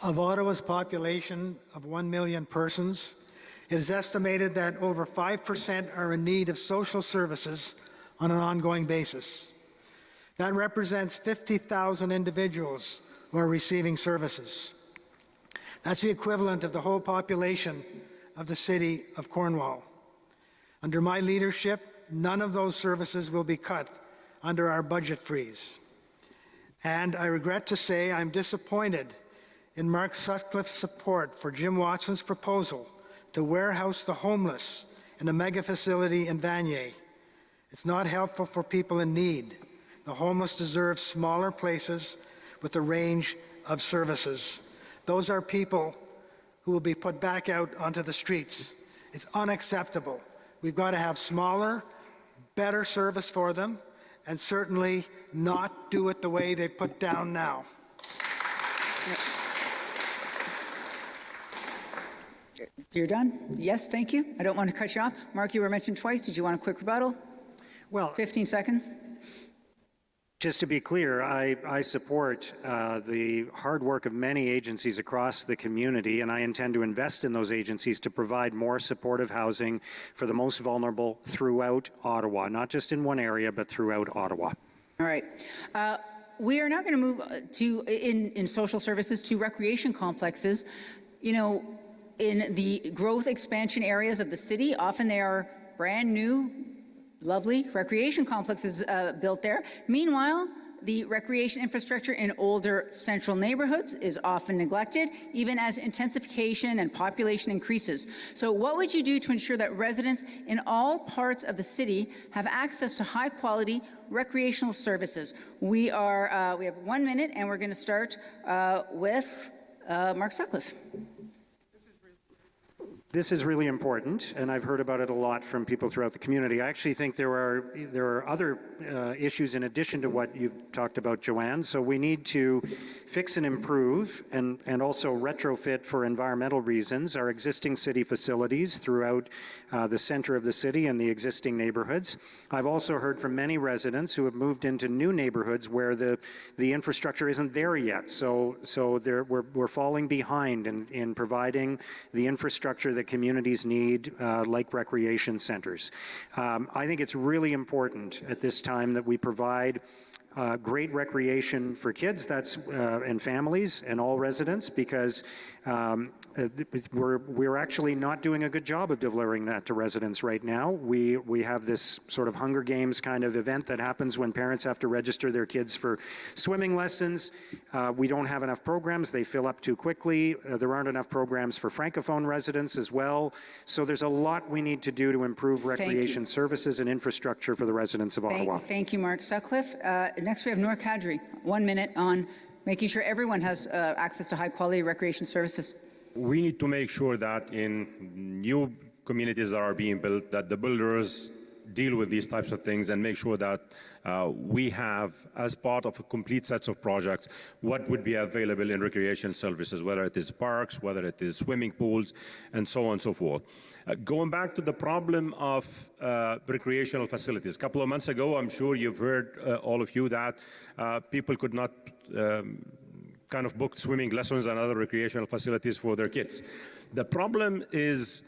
Of Ottawa's population of 1 million persons, it is estimated that over 5% are in need of social services on an ongoing basis. That represents 50,000 individuals who are receiving services. That's the equivalent of the whole population of the city of Cornwall. Under my leadership, none of those services will be cut under our budget freeze. And I regret to say I'm disappointed in Mark Sutcliffe's support for Jim Watson's proposal to warehouse the homeless in a mega facility in Vanier. It's not helpful for people in need. The homeless deserve smaller places with a range of services. Those are people who will be put back out onto the streets. It's unacceptable. We've got to have smaller, better service for them, and certainly not do it the way they put down now. You're done? Yes, thank you. I don't want to cut you off. Mark, you were mentioned twice. Did you want a quick rebuttal? Well, 15 seconds. just to be clear, I support the hard work of many agencies across the community, and I intend to invest in those agencies to provide more supportive housing for the most vulnerable throughout Ottawa, not just in one area, but throughout Ottawa. All right. We are now going to move in social services to recreation complexes. You know, in the growth expansion areas of the city, often they are brand new, lovely recreation complexes built there. Meanwhile, the recreation infrastructure in older central neighborhoods is often neglected, even as intensification and population increases. So what would you do to ensure that residents in all parts of the city have access to high quality recreational services? We have 1 minute, and we're going to start with Mark Sutcliffe. This is really important, and I've heard about it a lot from people throughout the community. I actually think there are other issues in addition to what you've talked about, Joanne. So we need to fix and improve and also retrofit for environmental reasons our existing city facilities throughout the center of the city and the existing neighborhoods. I've also heard from many residents who have moved into new neighborhoods where the infrastructure isn't there yet. So we're falling behind in providing the infrastructure that communities need, like recreation centers. I think it's really important at this time that we provide great recreation for kids and families and all residents, because we're actually not doing a good job of delivering that to residents right now. We have this sort of Hunger Games kind of event that happens when parents have to register their kids for swimming lessons. We don't have enough programs. They fill up too quickly. There aren't enough programs for Francophone residents as well. So there's a lot we need to do to improve recreation services and infrastructure for the residents of Ottawa. Thank you, Mark Sutcliffe. Next, we have Nour Kadri. 1 minute on making sure everyone has access to high-quality recreation services. We need to make sure that in new communities that are being built, that the builders deal with these types of things and make sure that we have, as part of a complete sets of projects, what would be available in recreation services, whether it is parks, whether it is swimming pools, and so on and so forth. Going back to the problem of recreational facilities, a couple of months ago, I'm sure you've heard, all of you, that people could not kind of book swimming lessons and other recreational facilities for their kids. The problem is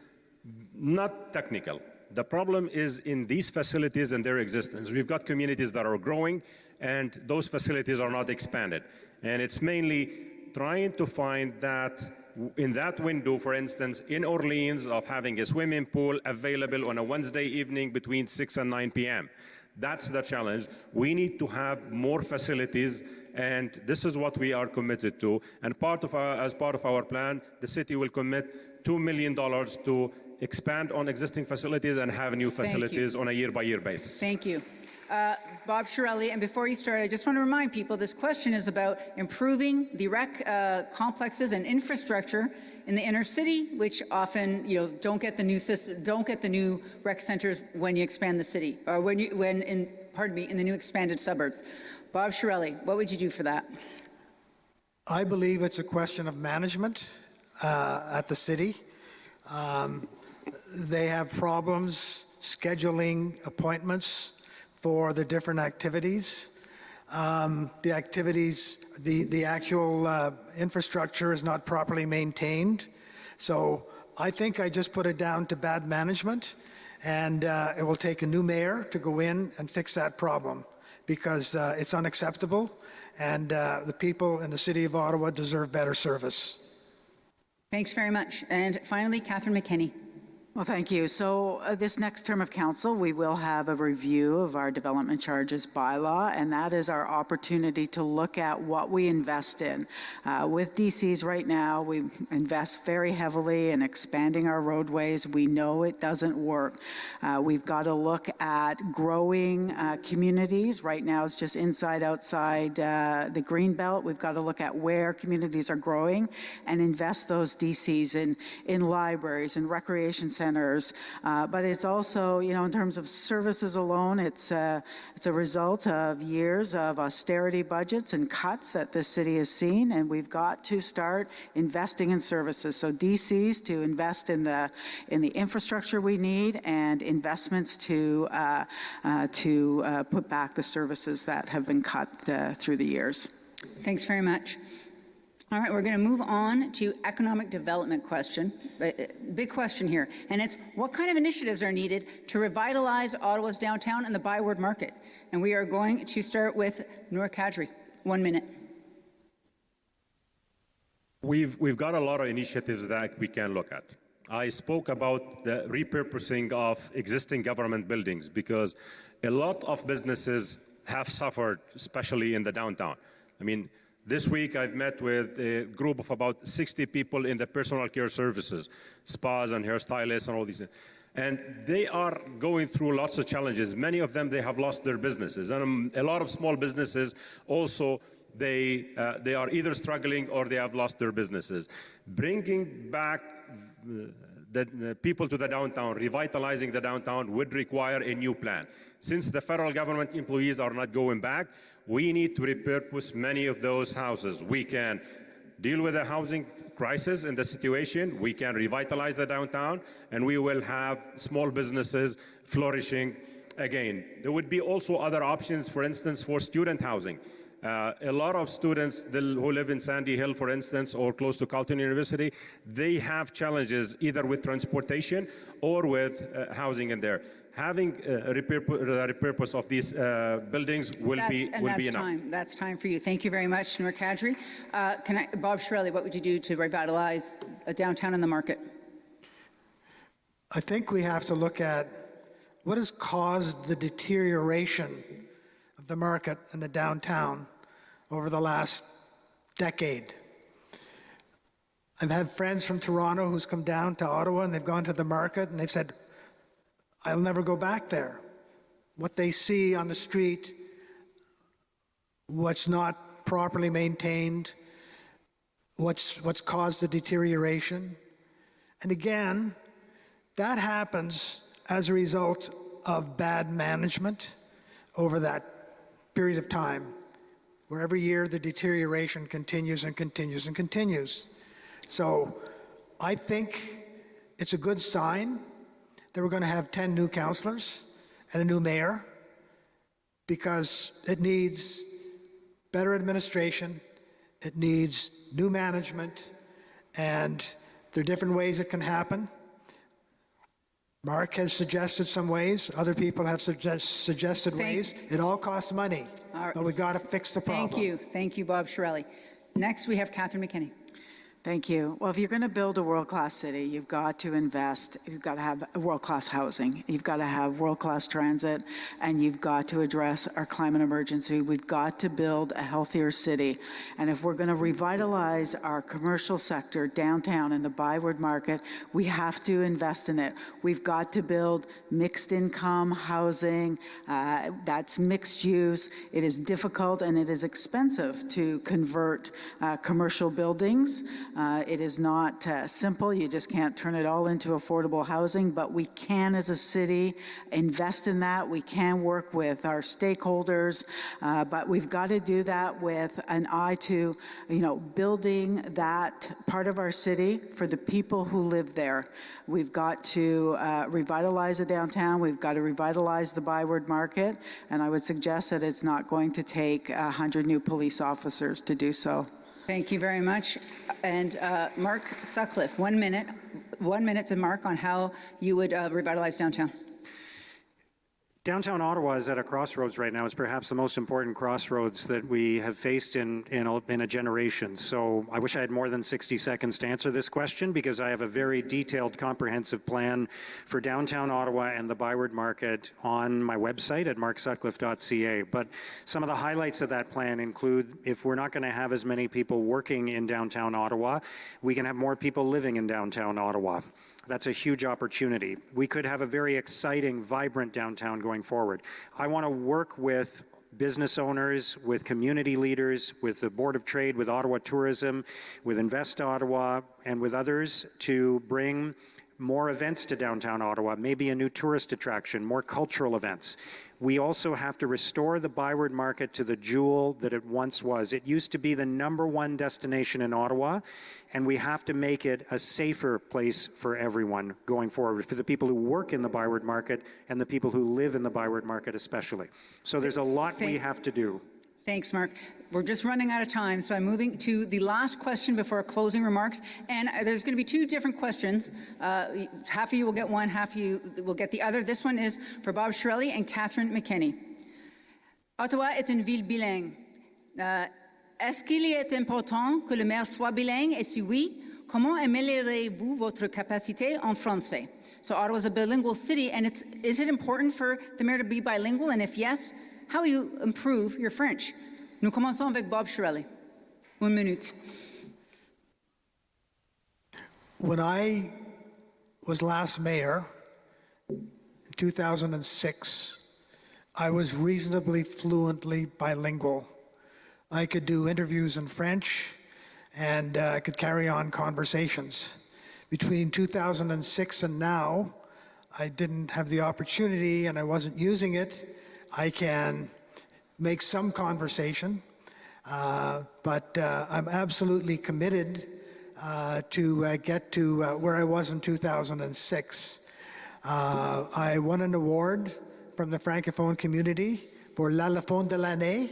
not technical. The problem is in these facilities and their existence. We've got communities that are growing, and those facilities are not expanded. And it's mainly trying to find that in that window, for instance, in Orleans, of having a swimming pool available on a Wednesday evening between 6 and 9 p.m. That's the challenge. We need to have more facilities, and this is what we are committed to. And as part of our plan, the city will commit $2 million to expand on existing facilities and have new facilities on a year-by-year basis. Thank you. Bob Chiarelli, and before you start, I just want to remind people this question is about improving the rec complexes and infrastructure in the inner city, which often don't get the new rec centers when you expand the city, or in the new expanded suburbs. Bob Chiarelli, what would you do for that? I believe it's a question of management at the city. They have problems scheduling appointments for the different activities. The actual infrastructure is not properly maintained. So I think I just put it down to bad management, and it will take a new mayor to go in and fix that problem, because it's unacceptable, and the people in the city of Ottawa deserve better service. Thanks very much. And finally, Catherine McKenney. Well, thank you. So this next term of council, we will have a review of our development charges bylaw, and that is our opportunity to look at what we invest in. With DCs right now, we invest very heavily in expanding our roadways. We know it doesn't work. We've got to look at growing communities. Right now, it's just inside, outside the green belt. We've got to look at where communities are growing and invest those DCs in libraries and recreation centers. But it's also, in terms of services alone, it's a result of years of austerity budgets and cuts that this city has seen, and we've got to start investing in services. So DCs to invest in the infrastructure we need, and investments to put back the services that have been cut through the years. Thanks very much. All right, we're going to move on to economic development question. Big question here, and it's what kind of initiatives are needed to revitalize Ottawa's downtown and the byward market? And we are going to start with Nour Kadri. 1 minute. We've got a lot of initiatives that we can look at. I spoke about the repurposing of existing government buildings, because a lot of businesses have suffered, especially in the downtown. I mean, this week, I've met with a group of about 60 people in the personal care services, spas and hairstylists and all these things. And they are going through lots of challenges. Many of them, they have lost their businesses. And a lot of small businesses also, they are either struggling or they have lost their businesses. Bringing back the people to the downtown, revitalizing the downtown would require a new plan. Since the federal government employees are not going back, we need to repurpose many of those houses. We can deal with the housing crisis in the situation, we can revitalize the downtown, and we will have small businesses flourishing again. There would be also other options, for instance, for student housing. A lot of students who live in Sandy Hill, for instance, or close to Carleton University, they have challenges either with transportation or with housing in there. Having a repurpose of these buildings will be enough. That's time for you. Thank you very much, Nour Kadri. Bob Chiarelli, what would you do to revitalize a downtown in the market? I think we have to look at what has caused the deterioration of the market and the downtown over the last decade. I've had friends from Toronto who's come down to Ottawa and they've gone to the market and they've said, I'll never go back there. What they see on the street, what's not properly maintained, what's caused the deterioration. And again, that happens as a result of bad management over that period of time, where every year the deterioration continues and continues and continues. So I think it's a good sign that we're going to have 10 new councillors and a new mayor, because it needs better administration, it needs new management, and there are different ways it can happen. Mark has suggested some ways, other people have suggested ways. It all costs money, but we've got to fix the problem. Thank you, Bob Chiarelli. Next, we have Catherine McKenney. Thank you. Well, if you're going to build a world-class city, you've got to invest, you've got to have world-class housing, you've got to have world-class transit, and you've got to address our climate emergency. We've got to build a healthier city. And if we're going to revitalize our commercial sector downtown in the Byward Market, we have to invest in it. We've got to build mixed-income housing that's mixed use. It is difficult and it is expensive to convert commercial buildings. It is not simple. You just can't turn it all into affordable housing, but we can, as a city, invest in that. We can work with our stakeholders, but we've got to do that with an eye to, building that part of our city for the people who live there. We've got to revitalize the downtown. We've got to revitalize the Byward Market, and I would suggest that it's not going to take 100 new police officers to do so. Thank you very much. And Mark Sutcliffe, 1 minute. 1 minute to Mark on how you would revitalize downtown. Downtown Ottawa is at a crossroads right now. It's perhaps the most important crossroads that we have faced in a generation. So I wish I had more than 60 seconds to answer this question, because I have a very detailed, comprehensive plan for downtown Ottawa and the Byward Market on my website at marksutcliffe.ca. But some of the highlights of that plan include, if we're not going to have as many people working in downtown Ottawa, we can have more people living in downtown Ottawa. That's a huge opportunity. We could have a very exciting, vibrant downtown going forward. I want to work with business owners, with community leaders, with the Board of Trade, with Ottawa Tourism, with Invest Ottawa, and with others to bring more events to downtown Ottawa, maybe a new tourist attraction, more cultural events. We also have to restore the Byward Market to the jewel that it once was. It used to be the #1 destination in Ottawa, and we have to make it a safer place for everyone going forward, for the people who work in the Byward Market and the people who live in the Byward Market especially. So there's a lot we have to do. Thanks, Mark. We're just running out of time, so I'm moving to the last question before closing remarks. And there's going to be two different questions. Half of you will get one, half of you will get the other. This one is for Bob Chiarelli and Catherine McKenney. Ottawa est une ville bilingue. Est-ce qu'il est important que le maire soit bilingue? Et si oui, comment améliorez-vous votre capacité en français? So Ottawa is a bilingual city, and is it important for the mayor to be bilingual? And if yes, how will you improve your French? Nous commençons avec Bob Chiarelli. 1 minute. When I was last mayor in 2006, I was reasonably fluently bilingual. I could do interviews in French, and I could carry on conversations between 2006 and now, I didn't have the opportunity and I wasn't using it. I can make some conversation, but I'm absolutely committed to get to where I was in 2006. I won an award from the Francophone community for l'Allophone de l'année,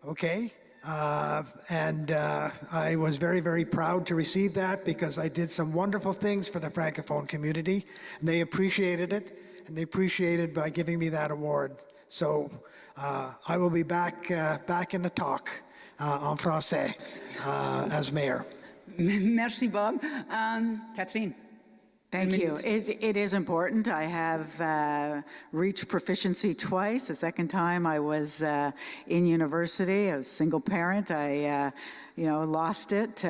okay? And I was very, very proud to receive that because I did some wonderful things for the Francophone community, and they appreciated it, and they appreciated by giving me that award. So I will be back in the talk en français as mayor. Merci, Bob. Catherine. Thank you. It is important. I have reached proficiency twice. The second time I was in university. I was a single parent. I, lost it,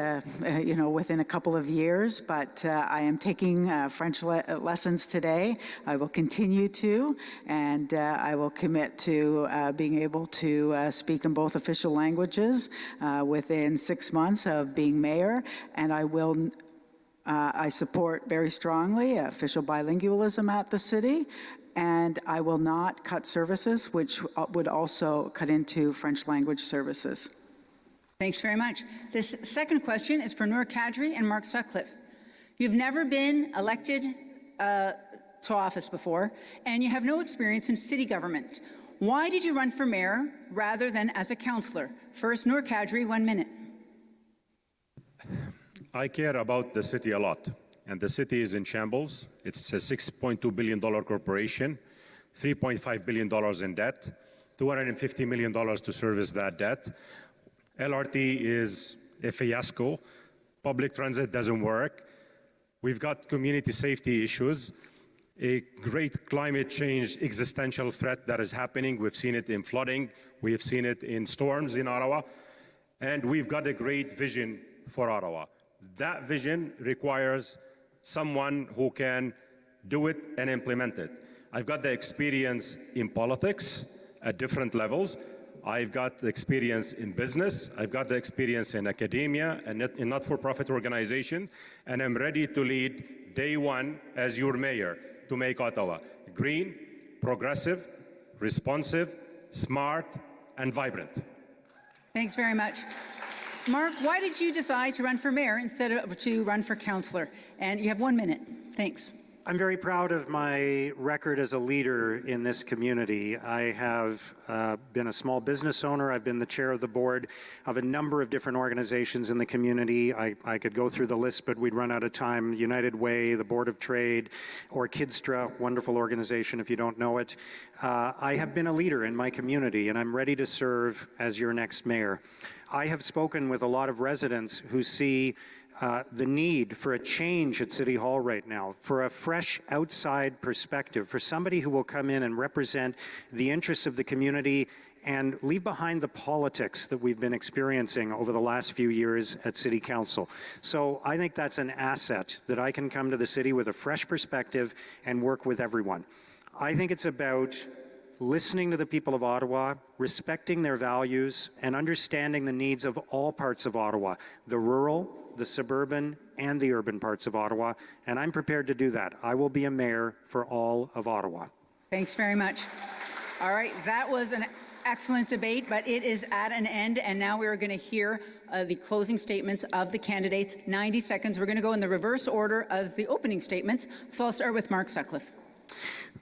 within a couple of years. But I am taking French lessons today. I will continue to, and I will commit to being able to speak in both official languages within 6 months of being mayor. And I support very strongly official bilingualism at the city, and I will not cut services, which would also cut into French language services. Thanks very much. This second question is for Nour Kadri and Mark Sutcliffe. You've never been elected to office before, and you have no experience in city government. Why did you run for mayor rather than as a councillor? First, Nour Kadri, 1 minute. I care about the city a lot, and the city is in shambles. It's a $6.2 billion corporation, $3.5 billion in debt, $250 million to service that debt. LRT is a fiasco. Public transit doesn't work. We've got community safety issues, a great climate change existential threat that is happening. We've seen it in flooding. We have seen it in storms in Ottawa. And we've got a great vision for Ottawa. That vision requires someone who can do it and implement it. I've got the experience in politics at different levels. I've got the experience in business. I've got the experience in academia and in not-for-profit organizations. And I'm ready to lead day one as your mayor to make Ottawa green, progressive, responsive, smart, and vibrant. Thanks very much. Mark, why did you decide to run for mayor instead of to run for councillor? And you have 1 minute. Thanks. I'm very proud of my record as a leader in this community. I have been a small business owner. I've been the chair of the board of a number of different organizations in the community. I could go through the list, but we'd run out of time. United Way, the Board of Trade, or Kidstra, wonderful organization if you don't know it. I have been a leader in my community, and I'm ready to serve as your next mayor. I have spoken with a lot of residents who see the need for a change at City Hall right now, for a fresh outside perspective, for somebody who will come in and represent the interests of the community and leave behind the politics that we've been experiencing over the last few years at City Council. So I think that's an asset, that I can come to the city with a fresh perspective and work with everyone. I think it's about listening to the people of Ottawa, respecting their values, and understanding the needs of all parts of Ottawa, the rural, the suburban, and the urban parts of Ottawa, and I'm prepared to do that. I will be a mayor for all of Ottawa. Thanks very much. All right, that was an excellent debate, but it is at an end, and now we're going to hear the closing statements of the candidates. 90 seconds. We're going to go in the reverse order of the opening statements, so I'll start with Mark Sutcliffe.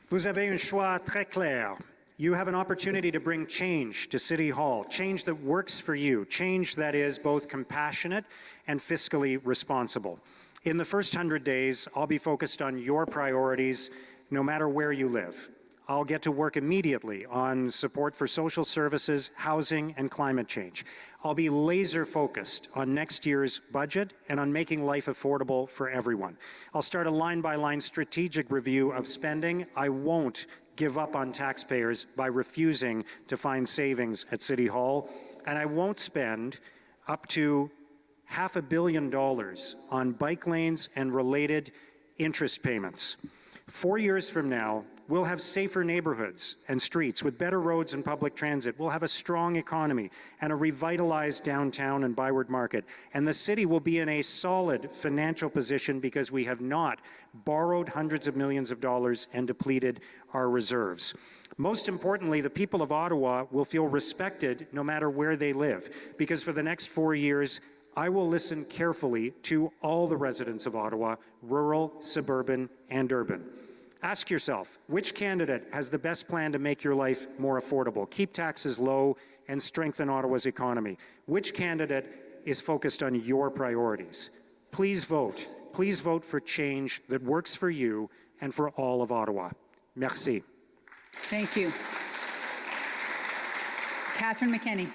Vous avez un choix très clair. You have an opportunity to bring change to City Hall, change that works for you, change that is both compassionate and fiscally responsible. In the first 100 days, I'll be focused on your priorities, no matter where you live. I'll get to work immediately on support for social services, housing, and climate change. I'll be laser focused on next year's budget and on making life affordable for everyone. I'll start a line-by-line strategic review of spending. I won't give up on taxpayers by refusing to find savings at City Hall, and I won't spend up to $500 million on bike lanes and related interest payments. 4 years from now, we'll have safer neighborhoods and streets with better roads and public transit. We'll have a strong economy and a revitalized downtown and Byward Market. And the city will be in a solid financial position because we have not borrowed hundreds of millions of dollars and depleted our reserves. Most importantly, the people of Ottawa will feel respected no matter where they live, because for the next 4 years, I will listen carefully to all the residents of Ottawa, rural, suburban, and urban. Ask yourself, which candidate has the best plan to make your life more affordable, keep taxes low, and strengthen Ottawa's economy? Which candidate is focused on your priorities? Please vote. Please vote for change that works for you and for all of Ottawa. Merci. Thank you. Catherine McKenney.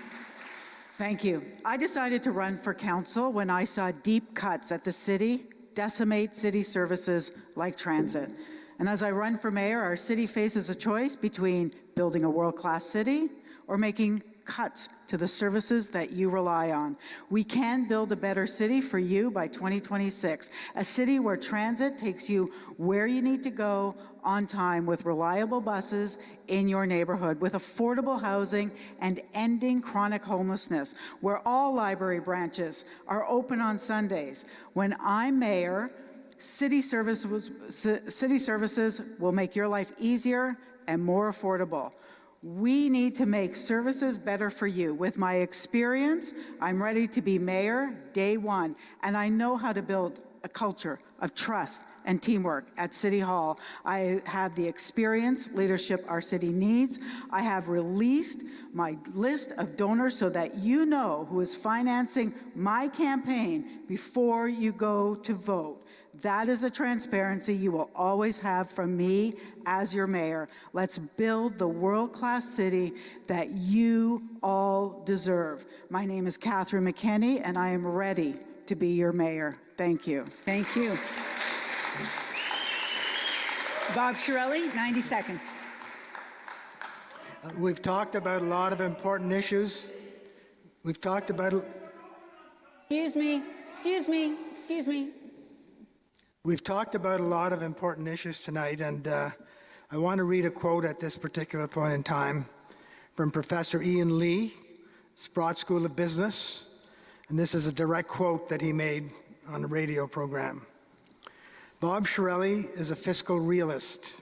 Thank you. I decided to run for council when I saw deep cuts at the city decimate city services like transit. And as I run for mayor, our city faces a choice between building a world-class city or making cuts to the services that you rely on. We can build a better city for you by 2026, a city where transit takes you where you need to go on time, with reliable buses in your neighborhood, with affordable housing and ending chronic homelessness, where all library branches are open on Sundays. When I'm mayor, city services will make your life easier and more affordable. We need to make services better for you. With my experience, I'm ready to be mayor day one, and I know how to build a culture of trust and teamwork at City Hall. I have the experience, leadership our city needs. I have released my list of donors so that you know who is financing my campaign before you go to vote. That is the transparency you will always have from me as your mayor. Let's build the world-class city that you all deserve. My name is Catherine McKenney, and I am ready to be your mayor. Thank you. Thank you. Bob Chiarelli, 90 seconds. We've talked about a lot of important issues. We've talked about... Excuse me. We've talked about a lot of important issues tonight, and I want to read a quote at this particular point in time from Professor Ian Lee, Sprott School of Business, and this is a direct quote that he made on a radio program. Bob Chiarelli is a fiscal realist.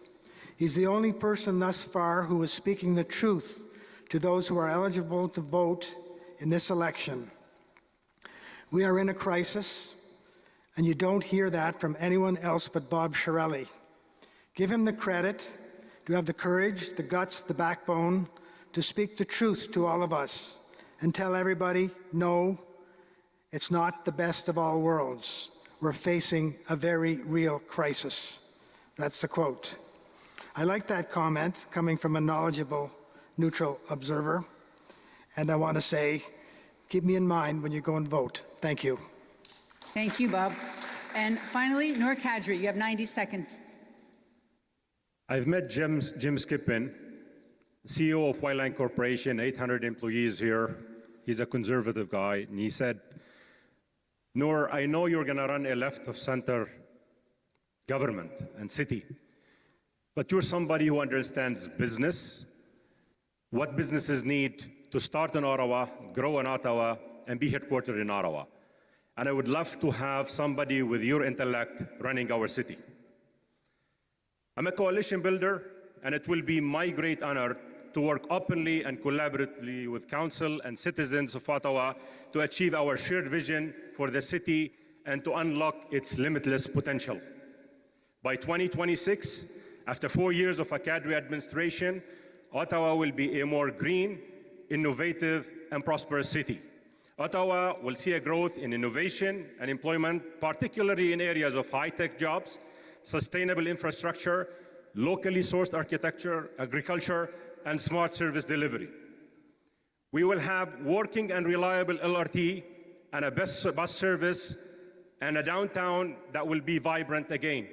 He's the only person thus far who is speaking the truth to those who are eligible to vote in this election. We are in a crisis, and you don't hear that from anyone else but Bob Chiarelli. Give him the credit to have the courage, the guts, the backbone to speak the truth to all of us and tell everybody, no, it's not the best of all worlds. We're facing a very real crisis. That's the quote. I like that comment coming from a knowledgeable, neutral observer. And I want to say, keep me in mind when you go and vote. Thank you. Thank you, Bob. And finally, Nour Kadri, you have 90 seconds. I've met Jim Skippin, CEO of Wildline Corporation, 800 employees here. He's a conservative guy, and he said, Nour, I know you're going to run a left-of-center government and city, but you're somebody who understands business, what businesses need to start in Ottawa, grow in Ottawa, and be headquartered in Ottawa. And I would love to have somebody with your intellect running our city. I'm a coalition builder, and it will be my great honor to work openly and collaboratively with council and citizens of Ottawa to achieve our shared vision for the city and to unlock its limitless potential. By 2026, after 4 years of a Kadri administration, Ottawa will be a more green, innovative, and prosperous city. Ottawa will see a growth in innovation and employment, particularly in areas of high-tech jobs, sustainable infrastructure, locally sourced architecture, agriculture, and smart service delivery. We will have working and reliable LRT and a bus service and a downtown that will be vibrant again.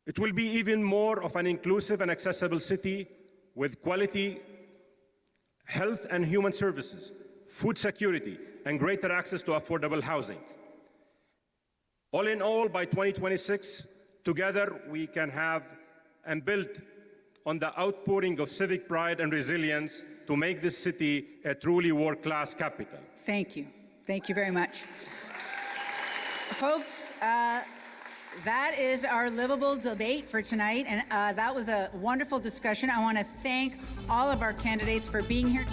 It will be even more of an inclusive and accessible city with quality health and human services, food security, and greater access to affordable housing. All in all, by 2026, Together, we can have and build on the outpouring of civic pride and resilience to make this city a truly world-class capital. Thank you. Thank you very much. Folks, that is our livable debate for tonight, and that was a wonderful discussion. I want to thank all of our candidates for being here.